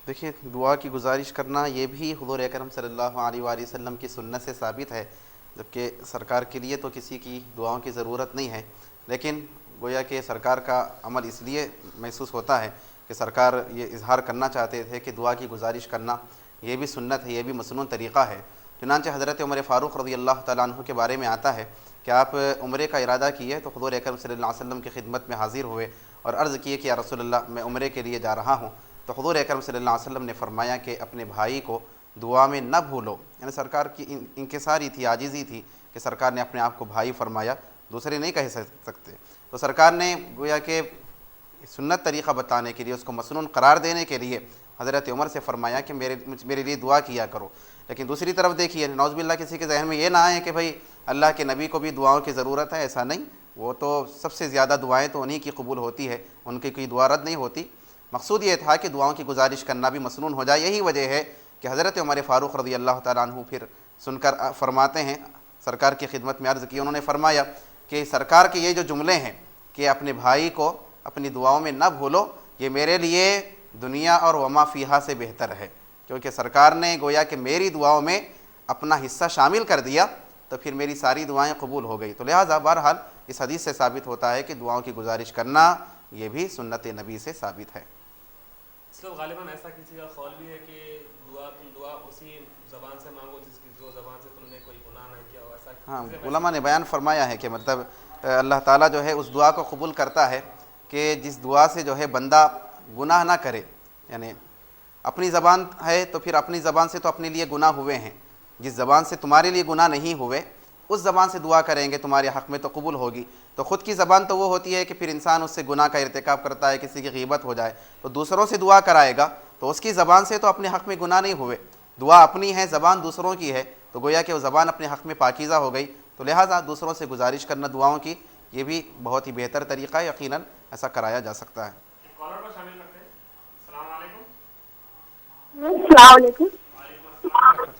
A: دیکھیے دعا کی گزارش کرنا یہ بھی حضور اکرم صلی اللہ علیہ وآلہ وسلم کی سنت سے ثابت ہے، جبکہ سرکار کے لیے تو کسی کی دعاؤں کی ضرورت نہیں ہے، لیکن گویا کہ سرکار کا عمل اس لیے محسوس ہوتا ہے کہ سرکار یہ اظہار کرنا چاہتے تھے کہ دعا کی گزارش کرنا یہ بھی سنت ہے، یہ بھی مسنون طریقہ ہے۔ چنانچہ حضرت عمر فاروق رضی اللہ تعالیٰ عنہ کے بارے میں آتا ہے کہ آپ عمرے کا ارادہ کیے تو حضور اکرم صلی اللہ علیہ وسلم کی خدمت میں حاضر ہوئے اور عرض کیے کہ یا رسول اللہ میں عمرے کے لیے جا رہا ہوں، تو حضور اکرم صلی اللہ علیہ وسلم نے فرمایا کہ اپنے بھائی کو دعا میں نہ بھولو، یعنی سرکار کی انکساری تھی، عاجزی تھی کہ سرکار نے اپنے آپ کو بھائی فرمایا، دوسرے نہیں کہہ سکتے، تو سرکار نے گویا کہ سنت طریقہ بتانے کے لیے، اس کو مسنون قرار دینے کے لیے حضرت عمر سے فرمایا کہ میرے لیے دعا کیا کرو۔ لیکن دوسری طرف دیکھیے، نعوذ باللہ کسی کے ذہن میں یہ نہ آئے کہ بھائی اللہ کے نبی کو بھی دعاؤں کی ضرورت ہے، ایسا نہیں، وہ تو سب سے زیادہ دعائیں تو انہی کی قبول ہوتی ہے، ان کی کوئی دعا رد نہیں ہوتی۔ مقصود یہ تھا کہ دعاؤں کی گزارش کرنا بھی مسنون ہو جائے، یہی وجہ ہے کہ حضرت عمر فاروق رضی اللہ تعالیٰ عنہ پھر سن کر فرماتے ہیں، سرکار کی خدمت میں عرض کی، انہوں نے فرمایا کہ سرکار کے یہ جو جملے ہیں کہ اپنے بھائی کو اپنی دعاؤں میں نہ بھولو، یہ میرے لیے دنیا اور وما فیہا سے بہتر ہے، کیونکہ سرکار نے گویا کہ میری دعاؤں میں اپنا حصہ شامل کر دیا تو پھر میری ساری دعائیں قبول ہو گئی۔ تو لہٰذا بہرحال اس حدیث سے ثابت ہوتا ہے کہ دعاؤں کی گزارش کرنا یہ بھی سنت نبی سے ثابت ہے۔
B: اس لوگ غالباً ایسا کسی کا قول بھی ہے کہ تم دعا اسی زبان سے مانگو جو زبان سے تم نے کوئی گناہ نہیں کیا ہو، ایسا
A: ہاں، علماء نے بیان فرمایا ہے کہ مطلب اللہ تعالیٰ جو ہے اس دعا کو قبول کرتا ہے کہ جس دعا سے جو ہے بندہ گناہ نہ کرے، یعنی اپنی زبان ہے تو پھر اپنی زبان سے تو اپنے لیے گناہ ہوئے ہیں، جس زبان سے تمہارے لیے گناہ نہیں ہوئے اس زبان سے دعا کریں گے تمہارے حق میں تو قبول ہوگی۔ تو خود کی زبان تو وہ ہوتی ہے کہ پھر انسان اس سے گناہ کا ارتکاب کرتا ہے، کسی کی غیبت ہو جائے تو دوسروں سے دعا کرائے گا تو اس کی زبان سے تو اپنے حق میں گناہ نہیں ہوئے، دعا اپنی ہے، زبان دوسروں کی ہے، تو گویا کہ وہ زبان اپنے حق میں پاکیزہ ہو گئی، تو لہٰذا دوسروں سے گزارش کرنا دعاؤں کی یہ بھی بہت ہی بہتر طریقہ ہے، یقیناً ایسا کرایا جا سکتا ہے۔
B: کالر کو شامل کرتے ہیں۔ السلام علیکم۔
C: السلام علیکم۔
B: وعلیکم السلام ورحمۃ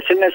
E: SMS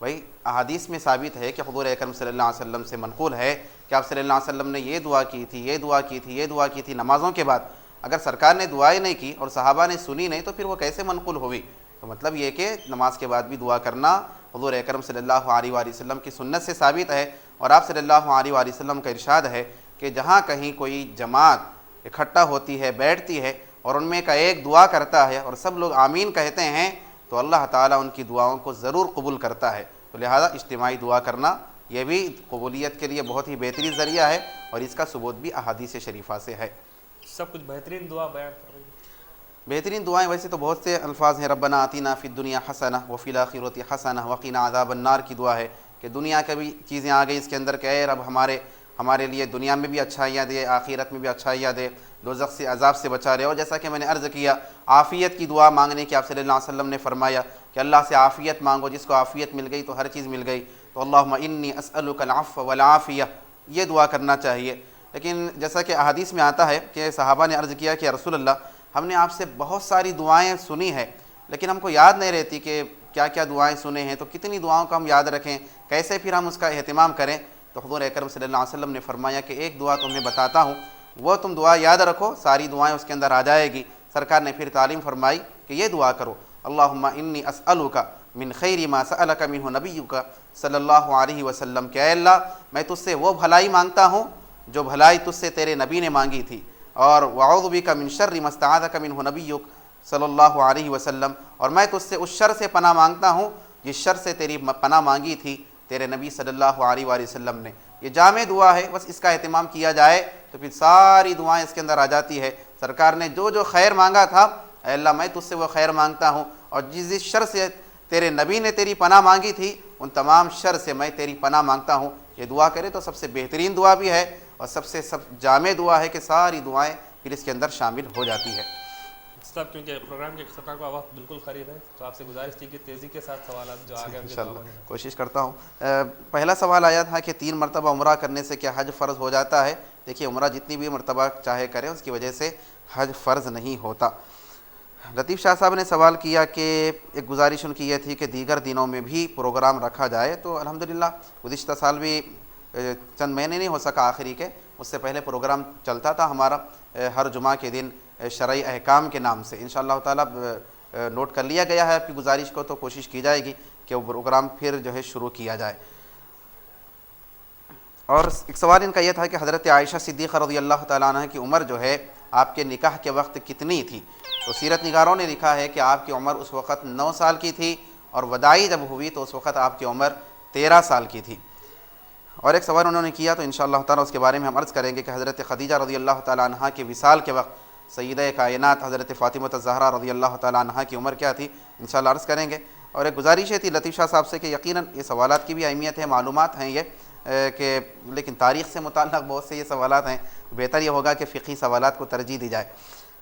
A: بھائی احادیث میں ثابت ہے کہ حضور اکرم صلی اللہ علیہ وسلم سے منقول ہے کہ آپ صلی اللہ علیہ وسلم نے یہ دعا کی تھی، یہ دعا کی تھی، یہ دعا کی تھی نمازوں کے بعد۔ اگر سرکار نے دعائیں نہیں کی اور صحابہ نے سنی نہیں تو پھر وہ کیسے منقول ہوئی؟ تو مطلب یہ کہ نماز کے بعد بھی دعا کرنا حضور اکرم صلی اللہ علیہ وآلہ وسلم کی سنت سے ثابت ہے، اور آپ صلی اللہ علیہ وآلہ وسلم کا ارشاد ہے کہ جہاں کہیں کوئی جماعت اکٹھا ہوتی ہے، بیٹھتی ہے، اور ان میں کا ایک دعا کرتا ہے اور سب لوگ آمین کہتے ہیں تو اللہ تعالیٰ ان کی دعاؤں کو ضرور قبول کرتا ہے۔ تو لہذا اجتماعی دعا کرنا یہ بھی قبولیت کے لیے بہت ہی بہترین ذریعہ ہے، اور اس کا ثبوت بھی احادیث شریفہ سے ہے۔
B: سب کچھ بہترین دعا بیان کر رہی ہے۔
A: بہترین دعائیں ویسے تو بہت سے الفاظ ہیں، ربنا آتینا فی الدنیا حسنہ وفی الآخرۃ حسنہ وقنا عذاب النار کی دعا ہے کہ دنیا کا بھی چیزیں آ گئی اس کے اندر کہ اے رب ہمارے لیے دنیا میں بھی اچھائیاں دے، آخرت میں بھی اچھائیاں دے، دوزخ سے عذاب سے بچا رہے۔ اور جیسا کہ میں نے عرض کیا عافیت کی دعا مانگنے کی آپ صلی اللہ علیہ وسلم نے فرمایا کہ اللہ سے عافیت مانگو، جس کو عافیت مل گئی تو ہر چیز مل گئی۔ تو اللہم انی اسألک العفو والعافیہ، یہ دعا کرنا چاہیے۔ لیکن جیسا کہ احادیث میں آتا ہے کہ صحابہ نے عرض کیا کہ رسول اللہ ہم نے آپ سے بہت ساری دعائیں سنی ہیں لیکن ہم کو یاد نہیں رہتی کہ کیا کیا دعائیں سنے ہیں، تو کتنی دعاؤں کو ہم یاد رکھیں، کیسے پھر ہم اس کا اہتمام کریں؟ تو حضور اکرم صلی اللہ علیہ وسلم نے فرمایا کہ ایک دعا تمہیں بتاتا ہوں، وہ تم دعا یاد رکھو، ساری دعائیں اس کے اندر آ جائے گی۔ سرکار نے پھر تعلیم فرمائی کہ یہ دعا کرو، اللہم انی اسألک من خیر ما سألک منہ نبیک صلی اللہ علیہ وسلم، کہ اے اللہ میں تجھ سے وہ بھلائی مانگتا ہوں جو بھلائی تجھ سے تیرے نبی نے مانگی تھی، اور وأعوذ بک من شر ما استعاذک منہ نبیک صلی اللہ علیہ وسلم، اور میں تجھ سے اس شر سے پناہ مانگتا ہوں جس شر سے تیری پناہ مانگی تھی تیرے نبی صلی اللہ علیہ وآلہ وسلم نے۔ یہ جامع دعا ہے، بس اس کا اہتمام کیا جائے تو پھر ساری دعائیں اس کے اندر آ جاتی ہے۔ سرکار نے جو خیر مانگا تھا، اے اللہ میں تجھ سے وہ خیر مانگتا ہوں، اور جس شر سے تیرے نبی نے تیری پناہ مانگی تھی ان تمام شر سے میں تیری پناہ مانگتا ہوں۔ یہ دعا کرے تو سب سے بہترین دعا بھی ہے اور سب جامع دعا ہے کہ ساری دعائیں پھر اس کے اندر شامل ہو جاتی ہے۔
B: صاحب کیونکہ پروگرام کے اختتام کا وقت بالکل قریب ہے تو آپ سے گزارش تھی کہ تیزی کے ساتھ سوالات جو آگے
A: انشاءاللہ کوشش کرتا ہوں۔ پہلا سوال آیا تھا کہ 3 مرتبہ عمرہ کرنے سے کیا حج فرض ہو جاتا ہے؟ دیکھیے عمرہ جتنی بھی مرتبہ چاہے کریں اس کی وجہ سے حج فرض نہیں ہوتا۔ لطیف شاہ صاحب نے سوال کیا کہ ایک گزارش ان کی یہ تھی کہ دیگر دنوں میں بھی پروگرام رکھا جائے، تو الحمدللہ گزشتہ سال بھی چند مہینے نہیں ہو سکا آخری کے، اس سے پہلے پروگرام چلتا تھا ہمارا ہر جمعہ کے دن شرعی احکام کے نام سے۔ انشاءاللہ تعالیٰ نوٹ کر لیا گیا ہے آپ کی گزارش کو، تو کوشش کی جائے گی کہ وہ پروگرام پھر جو ہے شروع کیا جائے۔ اور ایک سوال ان کا یہ تھا کہ حضرت عائشہ صدیقہ رضی اللہ تعالیٰ عنہ کی عمر جو ہے آپ کے نکاح کے وقت کتنی تھی؟ تو سیرت نگاروں نے لکھا ہے کہ آپ کی عمر اس وقت 9 سال کی تھی، اور وداعی جب ہوئی تو اس وقت آپ کی عمر 13 سال کی تھی۔ اور ایک سوال انہوں نے کیا تو انشاءاللہ تعالیٰ اس کے بارے میں ہم عرض کریں گے کہ حضرت خدیجہ رضی اللہ تعالیٰ عنہ کے وصال کے وقت سیدہ کائنات حضرت فاطمہ الزہرا رضی اللہ تعالیٰ عنہ کی عمر کیا تھی، انشاءاللہ عرض کریں گے۔ اور ایک گزارش تھی لطیف شاہ صاحب سے کہ یقیناً یہ سوالات کی بھی اہمیت ہے، معلومات ہیں یہ کہ لیکن تاریخ سے متعلق بہت سے یہ سوالات ہیں، بہتر یہ ہوگا کہ فقہی سوالات کو ترجیح دی جائے۔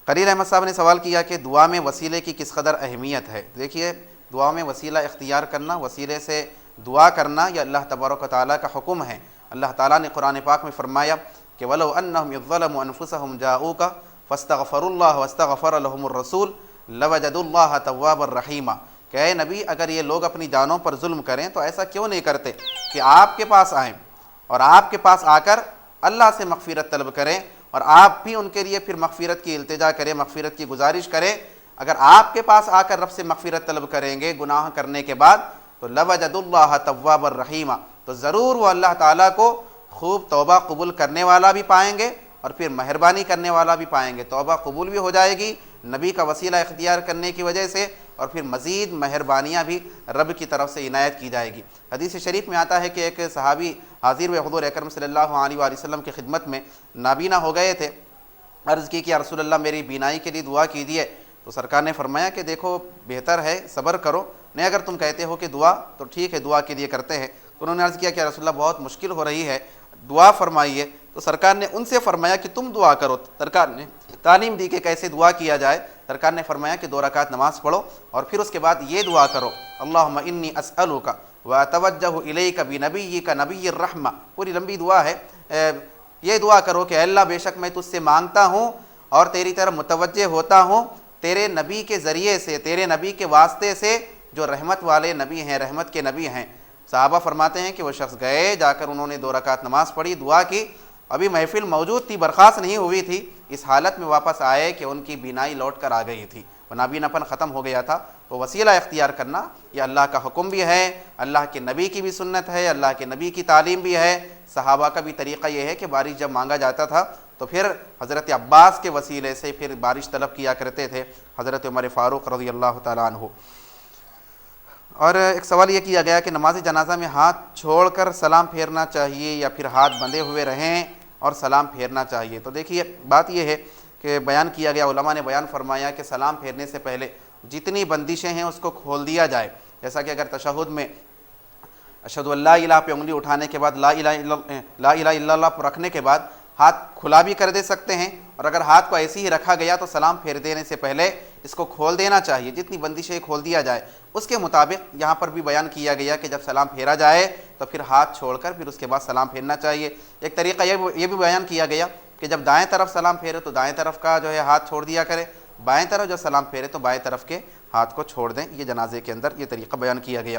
A: قلیل احمد صاحب نے سوال کیا کہ دعا میں وسیلے کی کس قدر اہمیت ہے؟ دیکھیے دعا میں وسیلہ اختیار کرنا، وسیلے سے دعا کرنا یہ اللہ تبارک و تعالیٰ کا حکم ہے۔ اللہ تعالیٰ نے قرآن پاک میں فرمایا کہ وَلَوْ أَنَّهُمْ إِذْ ظَلَمُوا أَنفُسَهُمْ جَاءُوكَ فَاسْتَغْفَرُوا اللَّهَ وَاسْتَغْفَرَ لَهُمُ الرَّسُولُ لَوَجَدُوا اللَّهَ تَوَّابًا رَحِيمًا، کہ اے نبی اگر یہ لوگ اپنی جانوں پر ظلم کریں تو ایسا کیوں نہیں کرتے کہ آپ کے پاس آئیں اور آپ کے پاس آ کر اللہ سے مغفرت طلب کریں، اور آپ بھی ان کے لیے پھر مغفرت کی التجا کریں، مغفرت کی گزارش کریں۔ اگر آپ کے پاس آ کر رب سے مغفرت طلب کریں گے گناہ کرنے کے بعد تو لَوَجَدُوا اللَّهَ تَوَّابًا رَحِيمًا، تو ضرور وہ اللہ تعالیٰ کو خوب توبہ قبول کرنے والا بھی پائیں گے اور پھر مہربانی کرنے والا بھی پائیں گے۔ توبہ قبول بھی ہو جائے گی نبی کا وسیلہ اختیار کرنے کی وجہ سے، اور پھر مزید مہربانیاں بھی رب کی طرف سے عنایت کی جائے گی۔ حدیث شریف میں آتا ہے کہ ایک صحابی حاضر ہوئے حضور اکرم صلی اللہ علیہ وآلہ وسلم کی خدمت میں، نابینا ہو گئے تھے، عرض کی کہ یا رسول اللہ میری بینائی کے لیے دعا کیجیے۔ تو سرکار نے فرمایا کہ دیکھو بہتر ہے صبر کرو، نہیں اگر تم کہتے ہو کہ دعا تو ٹھیک ہے دعا کے لیے کرتے ہیں۔ تو انہوں نے عرض کیا کہ یا رسول اللہ بہت مشکل ہو رہی ہے، دعا فرمائیے۔ تو سرکار نے ان سے فرمایا کہ تم دعا کرو۔ سرکار نے تعلیم دی کہ کیسے دعا کیا جائے۔ سرکار نے فرمایا کہ 2 رکعت نماز پڑھو اور پھر اس کے بعد یہ دعا کرو، اللہم انی اسألک واتوجہ الیک بنبیک نبی الرحمہ، پوری لمبی دعا ہے۔ یہ دعا کرو کہ اے اللہ بے شک میں تجھ سے مانگتا ہوں اور تیری طرف متوجہ ہوتا ہوں تیرے نبی کے ذریعے سے، تیرے نبی کے واسطے سے جو رحمت والے نبی ہیں، رحمت کے نبی ہیں، صحابہ فرماتے ہیں کہ وہ شخص گئے، جا کر انہوں نے 2 رکعت نماز پڑھی، دعا کی، ابھی محفل موجود تھی، برخاست نہیں ہوئی تھی، اس حالت میں واپس آئے کہ ان کی بینائی لوٹ کر آ گئی تھی، وہ نابیناپن ختم ہو گیا تھا۔ تو وسیلہ اختیار کرنا یہ اللہ کا حکم بھی ہے، اللہ کے نبی کی بھی سنت ہے، اللہ کے نبی کی تعلیم بھی ہے۔ صحابہ کا بھی طریقہ یہ ہے کہ بارش جب مانگا جاتا تھا تو پھر حضرت عباس کے وسیلے سے پھر بارش طلب کیا کرتے تھے، حضرت عمر فاروق رضی اللہ تعالیٰ عنہ۔ اور ایک سوال یہ کیا گیا کہ نماز جنازہ میں ہاتھ چھوڑ کر سلام پھیرنا چاہیے یا پھر ہاتھ بندھے ہوئے رہیں اور سلام پھیرنا چاہیے؟ تو دیکھیے بات یہ ہے کہ بیان کیا گیا، علماء نے بیان فرمایا کہ سلام پھیرنے سے پہلے جتنی بندشیں ہیں اس کو کھول دیا جائے، جیسا کہ اگر تشہد میں اشہد ان لا الہ پہ انگلی اٹھانے کے بعد لا الہ الا اللہ پر رکھنے کے بعد ہاتھ کھلا بھی کر دے سکتے ہیں، اور اگر ہاتھ کو ایسے ہی رکھا گیا تو سلام پھیر دینے سے پہلے اس کو کھول دینا چاہیے، جتنی بندشیں کھول دیا جائے۔ اس کے مطابق یہاں پر بھی بیان کیا گیا کہ جب سلام پھیرا جائے تو پھر ہاتھ چھوڑ کر پھر اس کے بعد سلام پھیرنا چاہیے۔ ایک طریقہ یہ بھی بیان کیا گیا کہ جب دائیں طرف سلام پھیرے تو دائیں طرف کا جو ہے ہاتھ چھوڑ دیا کرے، بائیں طرف جو سلام پھیرے تو بائیں طرف کے ہاتھ کو چھوڑ دیں۔ یہ جنازے کے اندر یہ طریقہ بیان کیا گیا۔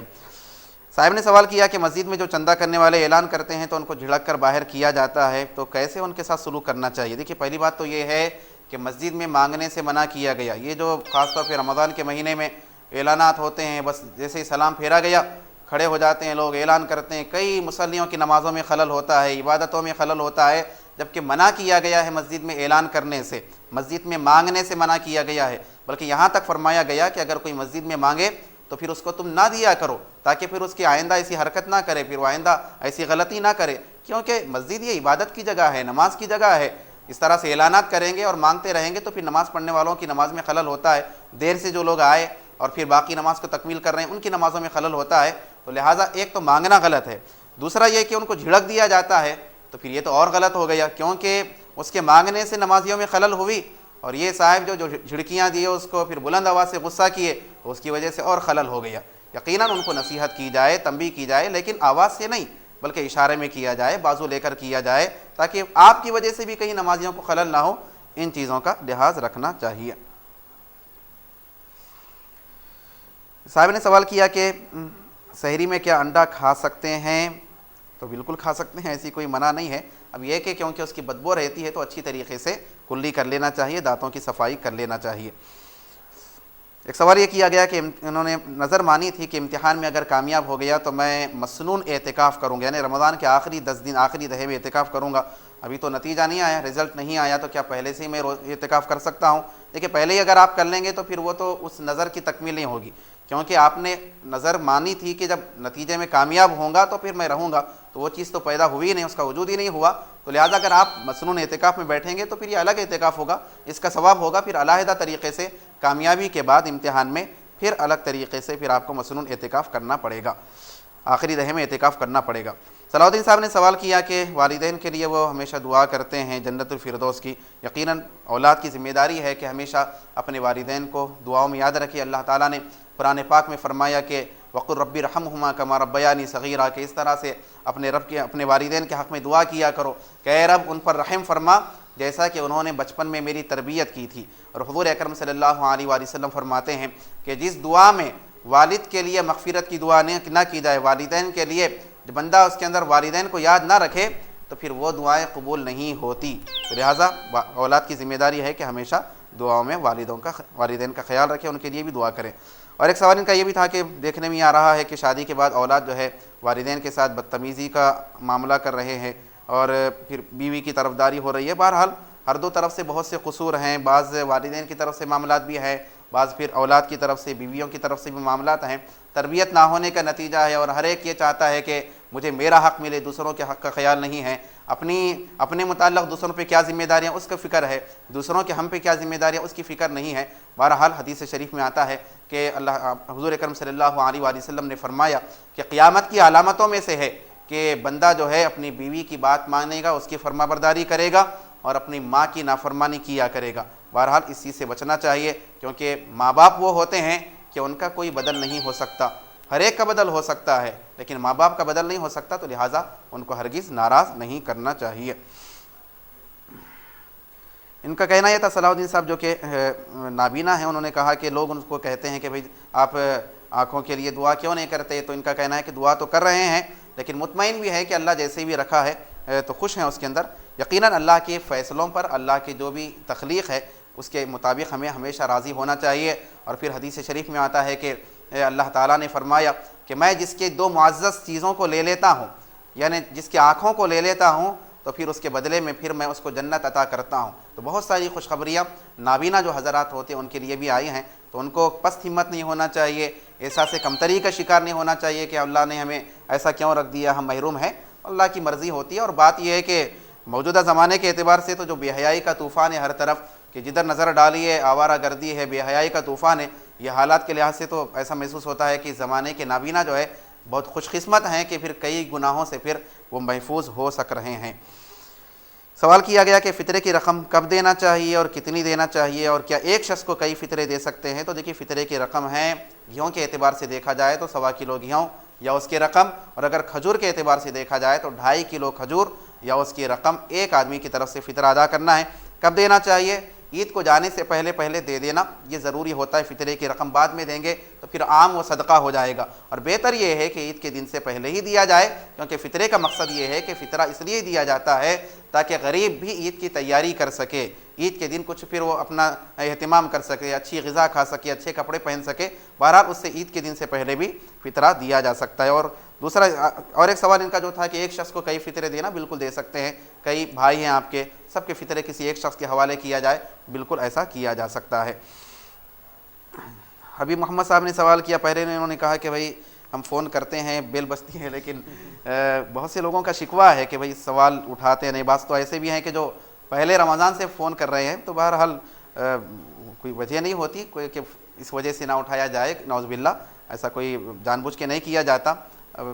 A: صاحب نے سوال کیا کہ مسجد میں جو چندہ کرنے والے اعلان کرتے ہیں تو ان کو جھڑک کر باہر کیا جاتا ہے، تو کیسے ان کے ساتھ سلوک کرنا چاہیے؟ دیکھیے پہلی بات تو یہ ہے کہ مسجد میں مانگنے سے منع کیا گیا۔ یہ جو خاص طور پہ رمضان کے مہینے میں اعلانات ہوتے ہیں، بس جیسے ہی سلام پھیرا گیا کھڑے ہو جاتے ہیں لوگ، اعلان کرتے ہیں، کئی مصلیوں کی نمازوں میں خلل ہوتا ہے، عبادتوں میں خلل ہوتا ہے، جبکہ منع کیا گیا ہے مسجد میں اعلان کرنے سے، مسجد میں مانگنے سے منع کیا گیا ہے۔ بلکہ یہاں تک فرمایا گیا کہ اگر کوئی مسجد میں مانگے تو پھر اس کو تم نہ دیا کرو، تاکہ پھر اس کی آئندہ ایسی حرکت نہ کرے، پھر وہ آئندہ ایسی غلطی نہ کرے، کیونکہ مسجد یہ عبادت کی جگہ ہے، نماز کی جگہ ہے۔ اس طرح سے اعلانات کریں گے اور مانگتے رہیں گے تو پھر نماز پڑھنے والوں کی نماز میں خلل ہوتا ہے، دیر سے جو لوگ آئے اور پھر باقی نماز کو تکمیل کر رہے ہیں ان کی نمازوں میں خلل ہوتا ہے۔ تو لہٰذا ایک تو مانگنا غلط ہے، دوسرا یہ کہ ان کو جھڑک دیا جاتا ہے تو پھر یہ تو اور غلط ہو گیا، کیونکہ اس کے مانگنے سے نمازیوں میں خلل ہوئی، اور یہ صاحب جو جھڑکیاں دیے اس کو پھر بلند آواز سے غصہ کیے تو اس کی وجہ سے اور خلل ہو گیا۔ یقیناً ان کو نصیحت کی جائے، تنبیہ کی جائے، لیکن آواز سے نہیں بلکہ اشارے میں کیا جائے، بازو لے کر کیا جائے، تاکہ آپ کی وجہ سے بھی کہیں نمازیوں کو خلل نہ ہو۔ ان چیزوں کا لحاظ رکھنا چاہیے۔ صاحب نے سوال کیا کہ سحری میں کیا انڈا کھا سکتے ہیں؟ تو بالکل کھا سکتے ہیں، ایسی کوئی منع نہیں ہے۔ اب یہ کہ کیونکہ اس کی بدبو رہتی ہے تو اچھی طریقے سے کلی کر لینا چاہیے، دانتوں کی صفائی کر لینا چاہیے۔ ایک سوال یہ کیا گیا کہ انہوں نے نظر مانی تھی کہ امتحان میں اگر کامیاب ہو گیا تو میں مسنون اعتکاف کروں گا، یعنی رمضان کے آخری 10 دن آخری دہے میں اعتکاف کروں گا۔ ابھی تو نتیجہ نہیں آیا، رزلٹ نہیں آیا، تو کیا پہلے سے ہی میں اعتکاف کر سکتا ہوں؟ دیکھیں پہلے ہی اگر آپ کر لیں گے تو پھر وہ تو اس نظر کی تکمیل نہیں ہوگی، کیونکہ آپ نے نظر مانی تھی کہ جب نتیجے میں کامیاب ہوں گا تو پھر میں رہوں گا، تو وہ چیز تو پیدا ہوئی نہیں، اس کا وجود ہی نہیں ہوا۔ تو لہٰذا اگر آپ مسنون اعتکاف میں بیٹھیں گے تو پھر یہ الگ اعتکاف ہوگا، اس کا ثواب ہوگا پھر علیحدہ طریقے سے کامیابی کے بعد امتحان میں پھر الگ طریقے سے پھر آپ کو مسنون اعتکاف کرنا پڑے گا، آخری دہے میں اعتکاف کرنا پڑے گا۔ صلاح الدین صاحب نے سوال کیا کہ والدین کے لیے وہ ہمیشہ دعا کرتے ہیں جنت الفردوس کی۔ یقیناً اولاد کی ذمہ داری ہے کہ ہمیشہ اپنے والدین کو دعاؤں میں یاد رکھے۔ اللہ تعالیٰ نے قرآن پاک میں فرمایا کہ وقل ربی رحمہما کما ربیانی صغیرا، کہ اس طرح سے اپنے والدین کے حق میں دعا کیا کرو کہ اے رب ان پر رحم فرما جیسا کہ انہوں نے بچپن میں میری تربیت کی تھی۔ اور حضور اکرم صلی اللہ علیہ وآلہ وسلم فرماتے ہیں کہ جس دعا میں والد کے لیے مغفرت کی دعا نہ کی جائے، والدین کے لیے بندہ اس کے اندر والدین کو یاد نہ رکھے تو پھر وہ دعائیں قبول نہیں ہوتی۔ لہٰذا اولاد کی ذمہ داری ہے کہ ہمیشہ دعاؤں میں والدین کا خیال رکھیں، ان کے لیے بھی دعا کریں۔ اور ایک سوال ان کا یہ بھی تھا کہ دیکھنے میں آ رہا ہے کہ شادی کے بعد اولاد جو ہے والدین کے ساتھ بدتمیزی کا معاملہ کر رہے ہیں اور پھر بیوی کی طرفداری ہو رہی ہے۔ بہرحال ہر دو طرف سے بہت سے قصور ہیں، بعض والدین کی طرف سے معاملات بھی ہیں، بعض پھر اولاد کی طرف سے، بیویوں کی طرف سے بھی معاملات ہیں۔ تربیت نہ ہونے کا نتیجہ ہے، اور ہر ایک یہ چاہتا ہے کہ مجھے میرا حق ملے، دوسروں کے حق کا خیال نہیں ہے، اپنے متعلق دوسروں پہ کیا ذمہ داریاں اس کا فکر ہے، دوسروں کے ہم پہ کیا ذمہ داریاں اس کی فکر نہیں ہے۔ بہرحال حدیث شریف میں آتا ہے کہ حضور اکرم صلی اللہ علیہ وآلہ وسلم نے فرمایا کہ قیامت کی علامتوں میں سے ہے کہ بندہ جو ہے اپنی بیوی کی بات مانے گا، اس کی فرما برداری کرے گا اور اپنی ماں کی نافرمانی کیا کرے گا۔ بہرحال اس چیز سے بچنا چاہیے، کیونکہ ماں باپ وہ ہوتے ہیں کہ ان کا کوئی بدل نہیں ہو سکتا، ہر ایک کا بدل ہو سکتا ہے لیکن ماں باپ کا بدل نہیں ہو سکتا، تو لہٰذا ان کو ہرگز ناراض نہیں کرنا چاہیے۔ ان کا کہنا یہ تھا، صلاح الدین صاحب جو کہ نابینا ہیں، انہوں نے کہا کہ لوگ ان کو کہتے ہیں کہ بھئی آپ آنکھوں کے لیے دعا کیوں نہیں کرتے؟ تو ان کا کہنا ہے کہ دعا تو کر رہے ہیں لیکن مطمئن بھی ہے کہ اللہ جیسے بھی رکھا ہے تو خوش ہیں اس کے اندر۔ یقیناً اللہ کے فیصلوں پر، اللہ کی جو بھی تخلیق ہے اس کے مطابق ہمیں ہمیشہ راضی ہونا چاہیے۔ اور پھر حدیث شریف میں آتا ہے کہ اللہ تعالیٰ نے فرمایا کہ میں جس کے دو معزز چیزوں کو لے لیتا ہوں، یعنی جس کی آنکھوں کو لے لیتا ہوں تو پھر اس کے بدلے میں پھر میں اس کو جنت عطا کرتا ہوں۔ تو بہت ساری خوشخبریاں نابینا جو حضرات ہوتے ہیں ان کے لیے بھی آئی ہیں، تو ان کو پست ہمت نہیں ہونا چاہیے، احساس کمتری کا شکار نہیں ہونا چاہیے کہ اللہ نے ہمیں ایسا کیوں رکھ دیا، ہم محروم ہیں۔ اللہ کی مرضی ہوتی ہے۔ اور بات یہ ہے کہ موجودہ زمانے کے اعتبار سے تو جو بے حیائی کا طوفان ہے ہر طرف، کہ جدھر نظر ڈالیے آوارہ گردی ہے، بے حیائی کا طوفان ہے، یہ حالات کے لحاظ سے تو ایسا محسوس ہوتا ہے کہ زمانے کے نابینا جو ہے بہت خوش قسمت ہیں کہ پھر کئی گناہوں سے پھر وہ محفوظ ہو سک رہے ہیں۔ سوال کیا گیا کہ فطرے کی رقم کب دینا چاہیے اور کتنی دینا چاہیے، اور کیا ایک شخص کو کئی فطرے دے سکتے ہیں؟ تو دیکھیے فطرے کی رقم ہے گیہوں کے اعتبار سے دیکھا جائے تو 1.25 کلو گیہوں یا اس کی رقم، اور اگر کھجور کے اعتبار سے دیکھا جائے تو 2.5 کلو کھجور یا اس کی رقم ایک آدمی کی طرف سے فطرہ ادا کرنا ہے۔ کب دینا چاہیے؟ عید کو جانے سے پہلے دے دینا، یہ ضروری ہوتا ہے۔ فطرے کی رقم بعد میں دیں گے تو پھر عام و صدقہ ہو جائے گا، اور بہتر یہ ہے کہ عید کے دن سے پہلے ہی دیا جائے، کیونکہ فطرے کا مقصد یہ ہے کہ فطرہ اس لیے دیا جاتا ہے تاکہ غریب بھی عید کی تیاری کر سکے، عید کے دن کچھ پھر وہ اپنا اہتمام کر سکے، اچھی غذا کھا سکے، اچھے کپڑے پہن سکے۔ بہرحال اس سے عید کے دن سے پہلے بھی فطرہ دیا جا سکتا ہے۔ اور ایک سوال ان کا جو تھا کہ ایک شخص کو کئی فطرے دینا، بالکل دے سکتے ہیں۔ کئی بھائی ہیں آپ کے، سب کے فطرے کسی ایک شخص کے حوالے کیا جائے، بالکل ایسا کیا جا سکتا ہے۔ حبیب محمد صاحب نے سوال کیا، پہلے انہوں نے کہا کہ بھائی ہم فون کرتے ہیں بیل بجتی ہے، لیکن بہت سے لوگوں کا شکوہ ہے کہ بھائی سوال اٹھاتے نہیں۔ بعض تو ایسے بھی ہیں کہ جو پہلے رمضان سے فون کر رہے ہیں، تو بہرحال کوئی وجہ نہیں ہوتی کوئی کہ اس وجہ سے نہ اٹھایا جائے، نعوذ باللہ، ایسا کوئی جان بوجھ کے نہیں کیا جاتا۔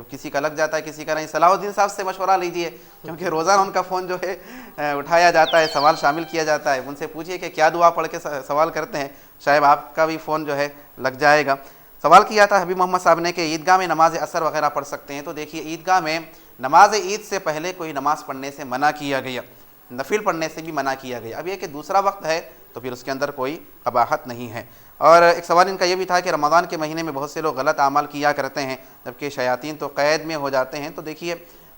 A: کسی کا لگ جاتا ہے، کسی کا نہیں۔ صلاح الدین صاحب سے مشورہ لیجئے، کیونکہ روزانہ ان کا فون جو ہے اٹھایا جاتا ہے، سوال شامل کیا جاتا ہے۔ ان سے پوچھئے کہ کیا دعا پڑھ کے سوال کرتے ہیں، شاید آپ کا بھی فون جو ہے لگ جائے گا۔ سوال کیا تھا حبیب محمد صاحب نے کہ عیدگاہ میں نماز اثر وغیرہ پڑھ سکتے ہیں؟ تو دیکھیے عیدگاہ میں نماز عید سے پہلے کوئی نماز پڑھنے سے منع کیا گیا، نفل پڑھنے سے بھی منع کیا گیا۔ اب یہ کہ دوسرا وقت ہے تو پھر اس کے اندر کوئی قباحت نہیں ہے۔ اور ایک سوال ان کا یہ بھی تھا کہ رمضان کے مہینے میں بہت سے لوگ غلط اعمال کیا کرتے ہیں، جبکہ شیاطین تو قید میں ہو جاتے ہیں۔ تو دیکھیے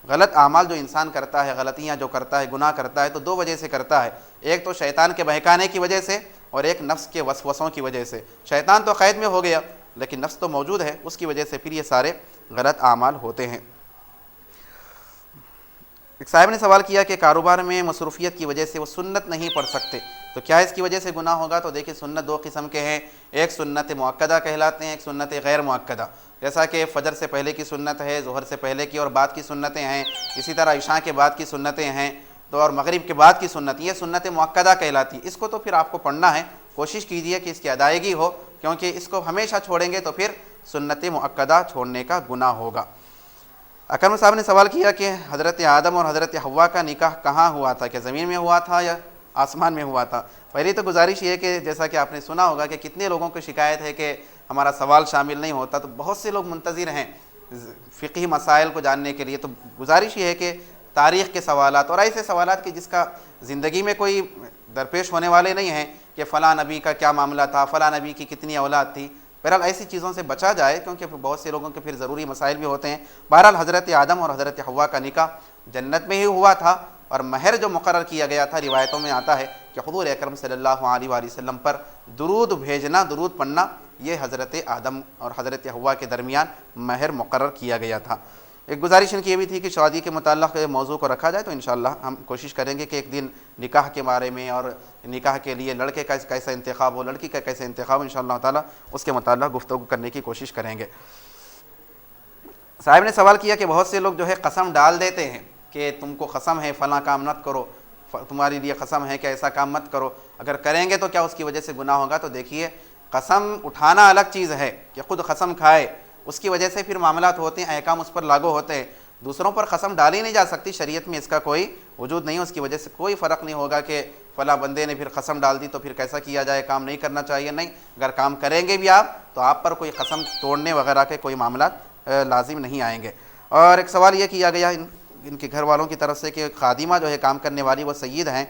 A: غلط اعمال جو انسان کرتا ہے، غلطیاں جو کرتا ہے، گناہ کرتا ہے، تو دو وجہ سے کرتا ہے۔ ایک تو شیطان کے بہکانے کی وجہ سے، اور ایک نفس کے وسوسوں کی وجہ سے۔ شیطان تو قید میں ہو گیا لیکن نفس تو موجود ہے، اس کی وجہ سے پھر یہ سارے غلط اعمال ہوتے ہیں۔ ایک صاحب نے سوال کیا کہ کاروبار میں مصروفیت کی وجہ سے وہ سنت نہیں پڑھ سکتے، تو کیا اس کی وجہ سے گناہ ہوگا؟ تو دیکھیں سنت دو قسم کے ہیں، ایک سنت مؤکدہ کہلاتے ہیں، ایک سنت غیر مؤکدہ۔ جیسا کہ فجر سے پہلے کی سنت ہے، ظہر سے پہلے کی اور بعد کی سنتیں ہیں، اسی طرح عشاء کے بعد کی سنتیں ہیں، تو اور مغرب کے بعد کی سنت، یہ سنت مؤکدہ کہلاتی۔ اس کو تو پھر آپ کو پڑھنا ہے، کوشش کیجئے کہ اس کی ادائیگی ہو، کیونکہ اس کو ہمیشہ چھوڑیں گے تو پھر سنت مؤکدہ چھوڑنے کا گناہ ہوگا۔ اکرم صاحب نے سوال کیا کہ حضرت آدم اور حضرت حوا کا نکاح کہاں ہوا تھا؟ کہ زمین میں ہوا تھا یا آسمان میں ہوا تھا؟ پہلی تو گزارش یہ ہے کہ جیسا کہ آپ نے سنا ہوگا کہ کتنے لوگوں کو شکایت ہے کہ ہمارا سوال شامل نہیں ہوتا، تو بہت سے لوگ منتظر ہیں فقہی مسائل کو جاننے کے لیے۔ تو گزارش یہ ہے کہ تاریخ کے سوالات اور ایسے سوالات کہ جس کا زندگی میں کوئی درپیش ہونے والے نہیں ہیں، کہ فلاں نبی کا کیا معاملہ تھا، فلاں نبی کی کتنی اولاد تھی، بہرحال ایسی چیزوں سے بچا جائے، کیونکہ بہت سے لوگوں کے پھر ضروری مسائل بھی ہوتے ہیں۔ بہرحال حضرت آدم اور حضرت حوا کا نکاح جنت میں ہی ہوا تھا، اور مہر جو مقرر کیا گیا تھا، روایتوں میں آتا ہے کہ حضور اکرم صلی اللہ علیہ وآلہ وسلم پر درود بھیجنا، درود پڑھنا، یہ حضرت آدم اور حضرت حوا کے درمیان مہر مقرر کیا گیا تھا۔ ایک گزارش ان کی یہ بھی تھی کہ شادی کے متعلق موضوع کو رکھا جائے، تو انشاءاللہ ہم کوشش کریں گے کہ ایک دن نکاح کے بارے میں اور نکاح کے لیے لڑکے کا کیسا انتخاب ہو، لڑکی کا کیسا انتخاب، انشاءاللہ تعالی اس کے متعلق گفتگو کرنے کی کوشش کریں گے۔ صاحب نے سوال کیا کہ بہت سے لوگ جو ہے قسم ڈال دیتے ہیں کہ تم کو قسم ہے فلاں کام مت کرو، تمہاری لیے قسم ہے کہ ایسا کام مت کرو، اگر کریں گے تو کیا اس کی وجہ سے گناہ ہوگا؟ تو دیکھیے قسم اٹھانا الگ چیز ہے کہ خود قسم کھائے، اس کی وجہ سے پھر معاملات ہوتے ہیں، احکام اس پر لاگو ہوتے ہیں۔ دوسروں پر قسم ڈالی نہیں جا سکتی، شریعت میں اس کا کوئی وجود نہیں، اس کی وجہ سے کوئی فرق نہیں ہوگا کہ فلاں بندے نے پھر قسم ڈال دی تو پھر کیسا کیا جائے، کام نہیں کرنا چاہیے، نہیں، اگر کام کریں گے بھی آپ تو آپ پر کوئی قسم توڑنے وغیرہ کے کوئی معاملات لازم نہیں آئیں گے۔ اور ایک سوال یہ کیا گیا ان کے گھر والوں کی طرف سے کہ خادمہ جو ہے کام کرنے والی وہ سید ہیں،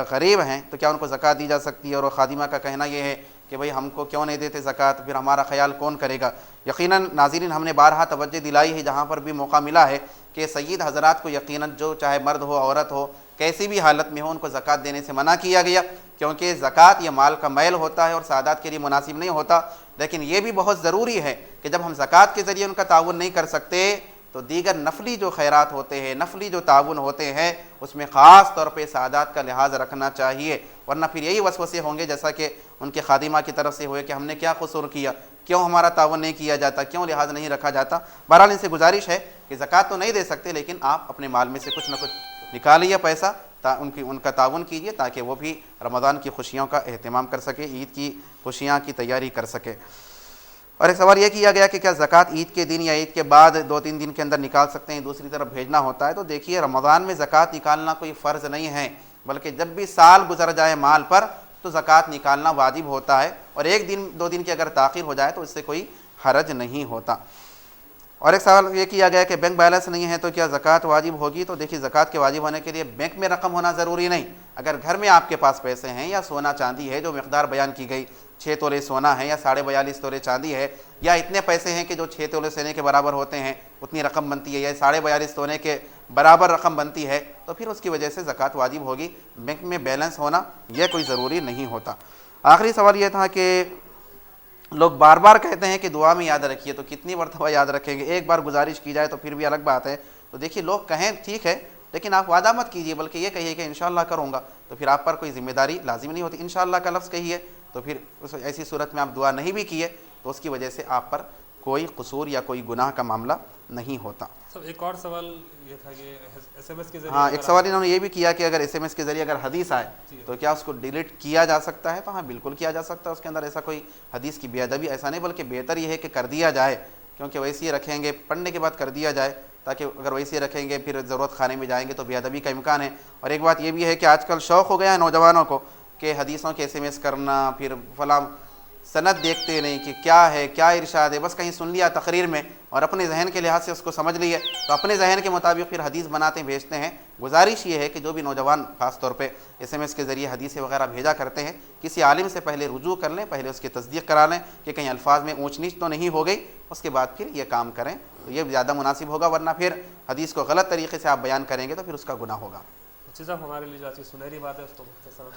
A: غریب ہیں، تو کیا ان کو زکوٰۃ دی جا سکتی ہے؟ اور خادمہ کا کہنا یہ ہے کہ بھئی ہم کو کیوں نہیں دیتے زکوٰۃ، پھر ہمارا خیال کون کرے گا۔ یقیناً ناظرین ہم نے بارہا توجہ دلائی ہے جہاں پر بھی موقع ملا ہے کہ سید حضرات کو یقیناً جو چاہے مرد ہو عورت ہو کیسی بھی حالت میں ہو ان کو زکوٰۃ دینے سے منع کیا گیا، کیونکہ زکوٰۃ یہ مال کا میل ہوتا ہے اور سادات کے لیے مناسب نہیں ہوتا۔ لیکن یہ بھی بہت ضروری ہے کہ جب ہم زکوٰۃ کے ذریعے ان کا تعاون نہیں کر سکتے تو دیگر نفلی جو خیرات ہوتے ہیں، نفلی جو تعاون ہوتے ہیں، اس میں خاص طور پہ سادات کا لحاظ رکھنا چاہیے، ورنہ پھر یہی وسوسے ہوں گے جیسا کہ ان کے خادمہ کی طرف سے ہوئے کہ ہم نے کیا قصور کیا، کیوں ہمارا تعاون نہیں کیا جاتا، کیوں لحاظ نہیں رکھا جاتا۔ بہرحال ان سے گزارش ہے کہ زکوٰۃ تو نہیں دے سکتے لیکن آپ اپنے مال میں سے کچھ نہ کچھ نکالیے پیسہ، ان کا تعاون کیجیے تاکہ وہ بھی رمضان کی خوشیوں کا اہتمام کر سکے، عید کی خوشیاں کی تیاری کر سکے۔ اور ایک سوال یہ کیا گیا کہ کیا زکوٰۃ عید کے دن یا عید کے بعد 2-3 دن کے اندر نکال سکتے ہیں، دوسری طرف بھیجنا ہوتا ہے؟ تو دیکھیے رمضان میں زکوٰۃ نکالنا کوئی فرض نہیں ہے، بلکہ جب بھی سال گزر جائے مال پر تو زکوٰۃ نکالنا واجب ہوتا ہے، اور 1-2 دن کی اگر تاخیر ہو جائے تو اس سے کوئی حرج نہیں ہوتا۔ اور ایک سوال یہ کیا گیا کہ بینک بیلنس نہیں ہے تو کیا زکوٰۃ واجب ہوگی؟ تو دیکھیے زکوٰۃ کے واجب ہونے کے لیے بینک میں رقم ہونا ضروری نہیں، اگر گھر میں آپ کے پاس پیسے ہیں یا سونا چاندی ہے جو مقدار بیان کی گئی 6 تولے سونا ہے یا 42.5 تولے چاندی ہے، یا اتنے پیسے ہیں کہ جو 6 تولے سونے کے برابر ہوتے ہیں اتنی رقم بنتی ہے، یا 42.5 تونے کے برابر رقم بنتی ہے، تو پھر اس کی وجہ سے زکوٰۃ واجب ہوگی۔ بینک میں بیلنس ہونا یہ کوئی ضروری نہیں ہوتا۔ آخری سوال یہ تھا کہ لوگ بار بار کہتے ہیں کہ دعا میں یاد رکھیے، تو کتنی مرتبہ یاد رکھیں گے؟ ایک بار گزارش کی جائے تو پھر بھی الگ بات ہے۔ تو دیکھیے لوگ کہیں ٹھیک ہے لیکن آپ وعدہ مت کیجیے، بلکہ یہ کہیے کہ انشاءاللہ کروں گا، تو پھر آپ پر کوئی ذمہ داری لازم نہیں ہوتی۔ انشاءاللہ کا لفظ کہیے تو پھر ایسی صورت میں آپ دعا نہیں بھی کیے تو اس کی وجہ سے آپ پر کوئی قصور یا کوئی گناہ کا معاملہ نہیں ہوتا۔
B: سر ایک اور سوال یہ تھا کہ ایس ایم ایس کے ذریعے،
A: ہاں ایک سوال انہوں نے یہ بھی کیا کہ اگر ایس ایم ایس کے ذریعے اگر حدیث آئے تو کیا اس کو ڈیلیٹ کیا جا سکتا ہے؟ تو ہاں بالکل کیا جا سکتا ہے، اس کے اندر ایسا کوئی حدیث کی بے ادبی ایسا نہیں، بلکہ بہتر یہ ہے کہ کر دیا جائے، کیونکہ ویسے ہی رکھیں گے پڑھنے کے بعد کر دیا جائے، تاکہ اگر ویسے ہی رکھیں گے پھر ضرورت خانے میں جائیں گے تو بے ادبی کا امکان ہے۔ اور ایک بات یہ بھی ہے کہ آج کل شوق ہو گیا ہے نوجوانوں کو کہ حدیثوں کے ایس ایم ایس کرنا، پھر فلاں سند دیکھتے نہیں کہ کیا ہے کیا ارشاد ہے، بس کہیں سن لیا تقریر میں اور اپنے ذہن کے لحاظ سے اس کو سمجھ لیے تو اپنے ذہن کے مطابق پھر حدیث بناتے ہیں بھیجتے ہیں۔ گزارش یہ ہے کہ جو بھی نوجوان خاص طور پہ ایس ایم ایس کے ذریعے حدیثیں وغیرہ بھیجا کرتے ہیں، کسی عالم سے پہلے رجوع کر لیں، پہلے اس کی تصدیق کرا لیں کہ کہیں الفاظ میں اونچ نیچ تو نہیں ہو گئی، اس کے بعد پھر یہ کام کریں تو یہ زیادہ مناسب ہوگا، ورنہ پھر حدیث کو غلط طریقے سے آپ بیان کریں گے تو پھر اس کا گناہ ہوگا۔
B: صاحب ہمارے لیے جو آج کی سنہری بات ہے اس کو مختصراً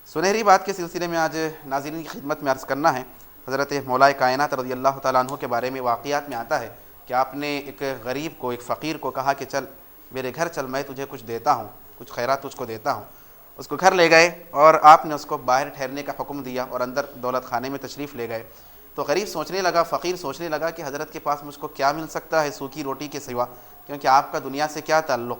A: سنہری بات کے سلسلے میں آج ناظرین کی خدمت میں عرض کرنا ہے، حضرت مولا کائنات رضی اللہ تعالیٰ عنہ کے بارے میں واقعات میں آتا ہے کہ آپ نے ایک غریب کو، ایک فقیر کو کہا کہ چل میرے گھر چل، میں تجھے کچھ دیتا ہوں، کچھ خیرات تجھ کو دیتا ہوں۔ اس کو گھر لے گئے اور آپ نے اس کو باہر ٹھہرنے کا حکم دیا اور اندر دولت خانے میں تشریف لے گئے۔ تو غریب سوچنے لگا، فقیر سوچنے لگا کہ حضرت کے پاس مجھ کو کیا مل سکتا ہے سوکھی روٹی کے سوا، کیونکہ آپ کا دنیا سے کیا تعلق،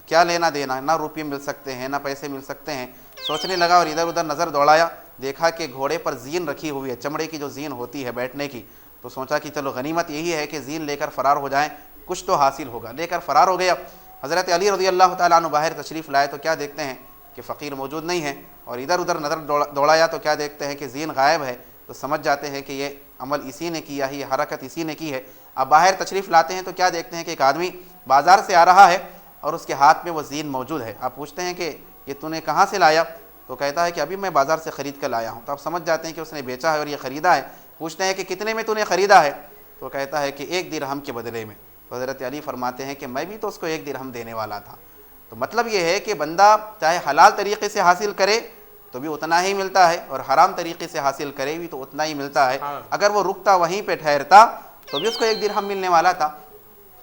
A: کیا لینا دینا، نہ روپے مل سکتے ہیں نہ پیسے مل سکتے ہیں۔ سوچنے لگا اور ادھر ادھر نظر دوڑایا، دیکھا کہ گھوڑے پر زین رکھی ہوئی ہے، چمڑے کی جو زین ہوتی ہے بیٹھنے کی، تو سوچا کہ چلو غنیمت یہی ہے کہ زین لے کر فرار ہو جائیں، کچھ تو حاصل ہوگا۔ لے کر فرار ہو گیا۔ حضرت علی رضی اللہ تعالیٰ عنہ باہر تشریف لائے تو کیا دیکھتے ہیں کہ فقیر موجود نہیں ہے، اور ادھر ادھر نظر دوڑایا تو کیا دیکھتے ہیں کہ زین غائب ہے، تو سمجھ جاتے ہیں کہ یہ عمل اسی نے کیا ہے، یہ حرکت اسی نے کی ہے۔ اب باہر تشریف لاتے ہیں تو کیا دیکھتے ہیں کہ ایک آدمی بازار سے آ رہا ہے اور اس کے ہاتھ میں وہ زین موجود ہے۔ آپ پوچھتے ہیں کہ یہ تو نے کہاں سے لایا؟ تو کہتا ہے کہ ابھی میں بازار سے خرید کر لایا ہوں۔ تو آپ سمجھ جاتے ہیں کہ اس نے بیچا ہے اور یہ خریدا ہے۔ پوچھتے ہیں کہ کتنے میں تو نے خریدا ہے؟ تو کہتا ہے کہ 1 درہم کے بدلے میں۔ تو حضرت علی فرماتے ہیں کہ میں بھی تو اس کو 1 درہم دینے والا تھا۔ تو مطلب یہ ہے کہ بندہ چاہے حلال طریقے سے حاصل کرے تو بھی اتنا ہی ملتا ہے، اور حرام طریقے سے حاصل کرے بھی تو اتنا ہی ملتا ہے۔ اگر وہ رکتا وہیں پہ ٹھہرتا تو بھی اس کو 1 درہم ملنے والا تھا۔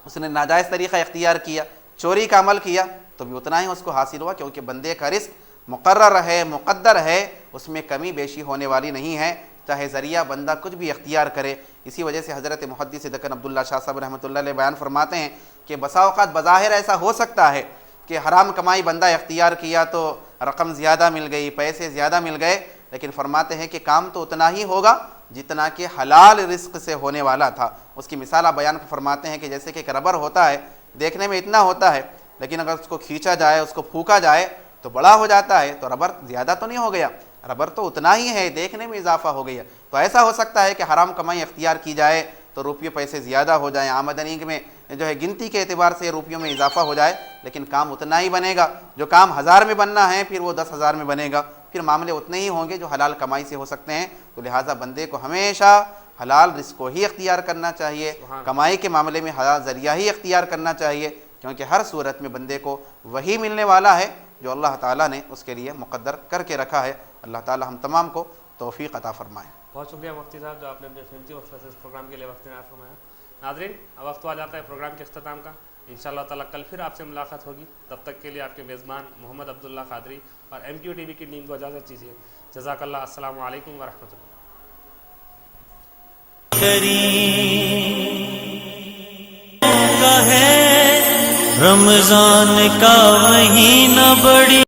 A: اس نے ناجائز طریقہ اختیار کیا، چوری کا عمل کیا تو بھی اتنا ہی اس کو حاصل ہوا، کیونکہ بندے کا رزق مقرر ہے، مقدر ہے، اس میں کمی بیشی ہونے والی نہیں ہے، چاہے ذریعہ بندہ کچھ بھی اختیار کرے۔ اسی وجہ سے حضرت محدث دکن عبداللہ شاہ صاحب رحمۃ اللہ علیہ بیان فرماتے ہیں کہ بسا اوقات بظاہر ایسا ہو سکتا ہے کہ حرام کمائی بندہ اختیار کیا تو رقم زیادہ مل گئی، پیسے زیادہ مل گئے، لیکن فرماتے ہیں کہ کام تو اتنا ہی ہوگا جتنا کہ حلال رزق سے ہونے والا تھا۔ اس کی مثال آپ بیان فرماتے ہیں کہ جیسے کہ ایک ربر ہوتا ہے، دیکھنے میں اتنا ہوتا ہے لیکن اگر اس کو کھینچا جائے، اس کو پھونکا جائے تو بڑا ہو جاتا ہے، تو ربر زیادہ تو نہیں ہو گیا، ربر تو اتنا ہی ہے، دیکھنے میں اضافہ ہو گیا۔ تو ایسا ہو سکتا ہے کہ حرام کمائی اختیار کی جائے تو روپیے پیسے زیادہ ہو جائیں، آمدنی میں جو ہے گنتی کے اعتبار سے روپیوں میں اضافہ ہو جائے، لیکن کام اتنا ہی بنے گا۔ جو کام 1000 میں بننا ہے پھر وہ 10,000 میں بنے گا، پھر معاملے اتنے ہی ہوں گے جو حلال کمائی سے ہو سکتے ہیں. تو لہٰذا بندے کو ہمیشہ حلال رزق کو ہی اختیار کرنا چاہیے, کمائی کے معاملے میں حلال ذریعہ ہی اختیار کرنا چاہیے, کیونکہ ہر صورت میں بندے کو وہی ملنے والا ہے جو اللہ تعالیٰ نے اس کے لیے مقدر کر کے رکھا ہے. اللہ تعالیٰ ہم تمام کو توفیق عطا فرمائے.
B: بہت شکریہ مفتی صاحب جو آپ نے اپنے قیمتی وقت سے اس پروگرام کے لیے وقت عنایت فرمایا. ناظرین اب وقت آ جاتا ہے پروگرام کے اختتام کا. انشاءاللہ تعالیٰ کل پھر آپ سے ملاقات ہوگی. تب تک کے لیے آپ کے میزبان محمد عبداللہ قادری اور MQTV کی ٹیم کو اجازت دیجیے. جزاک اللہ. السلام علیکم ورحمۃ اللہ.
H: رمضان کا مہینہ بڑی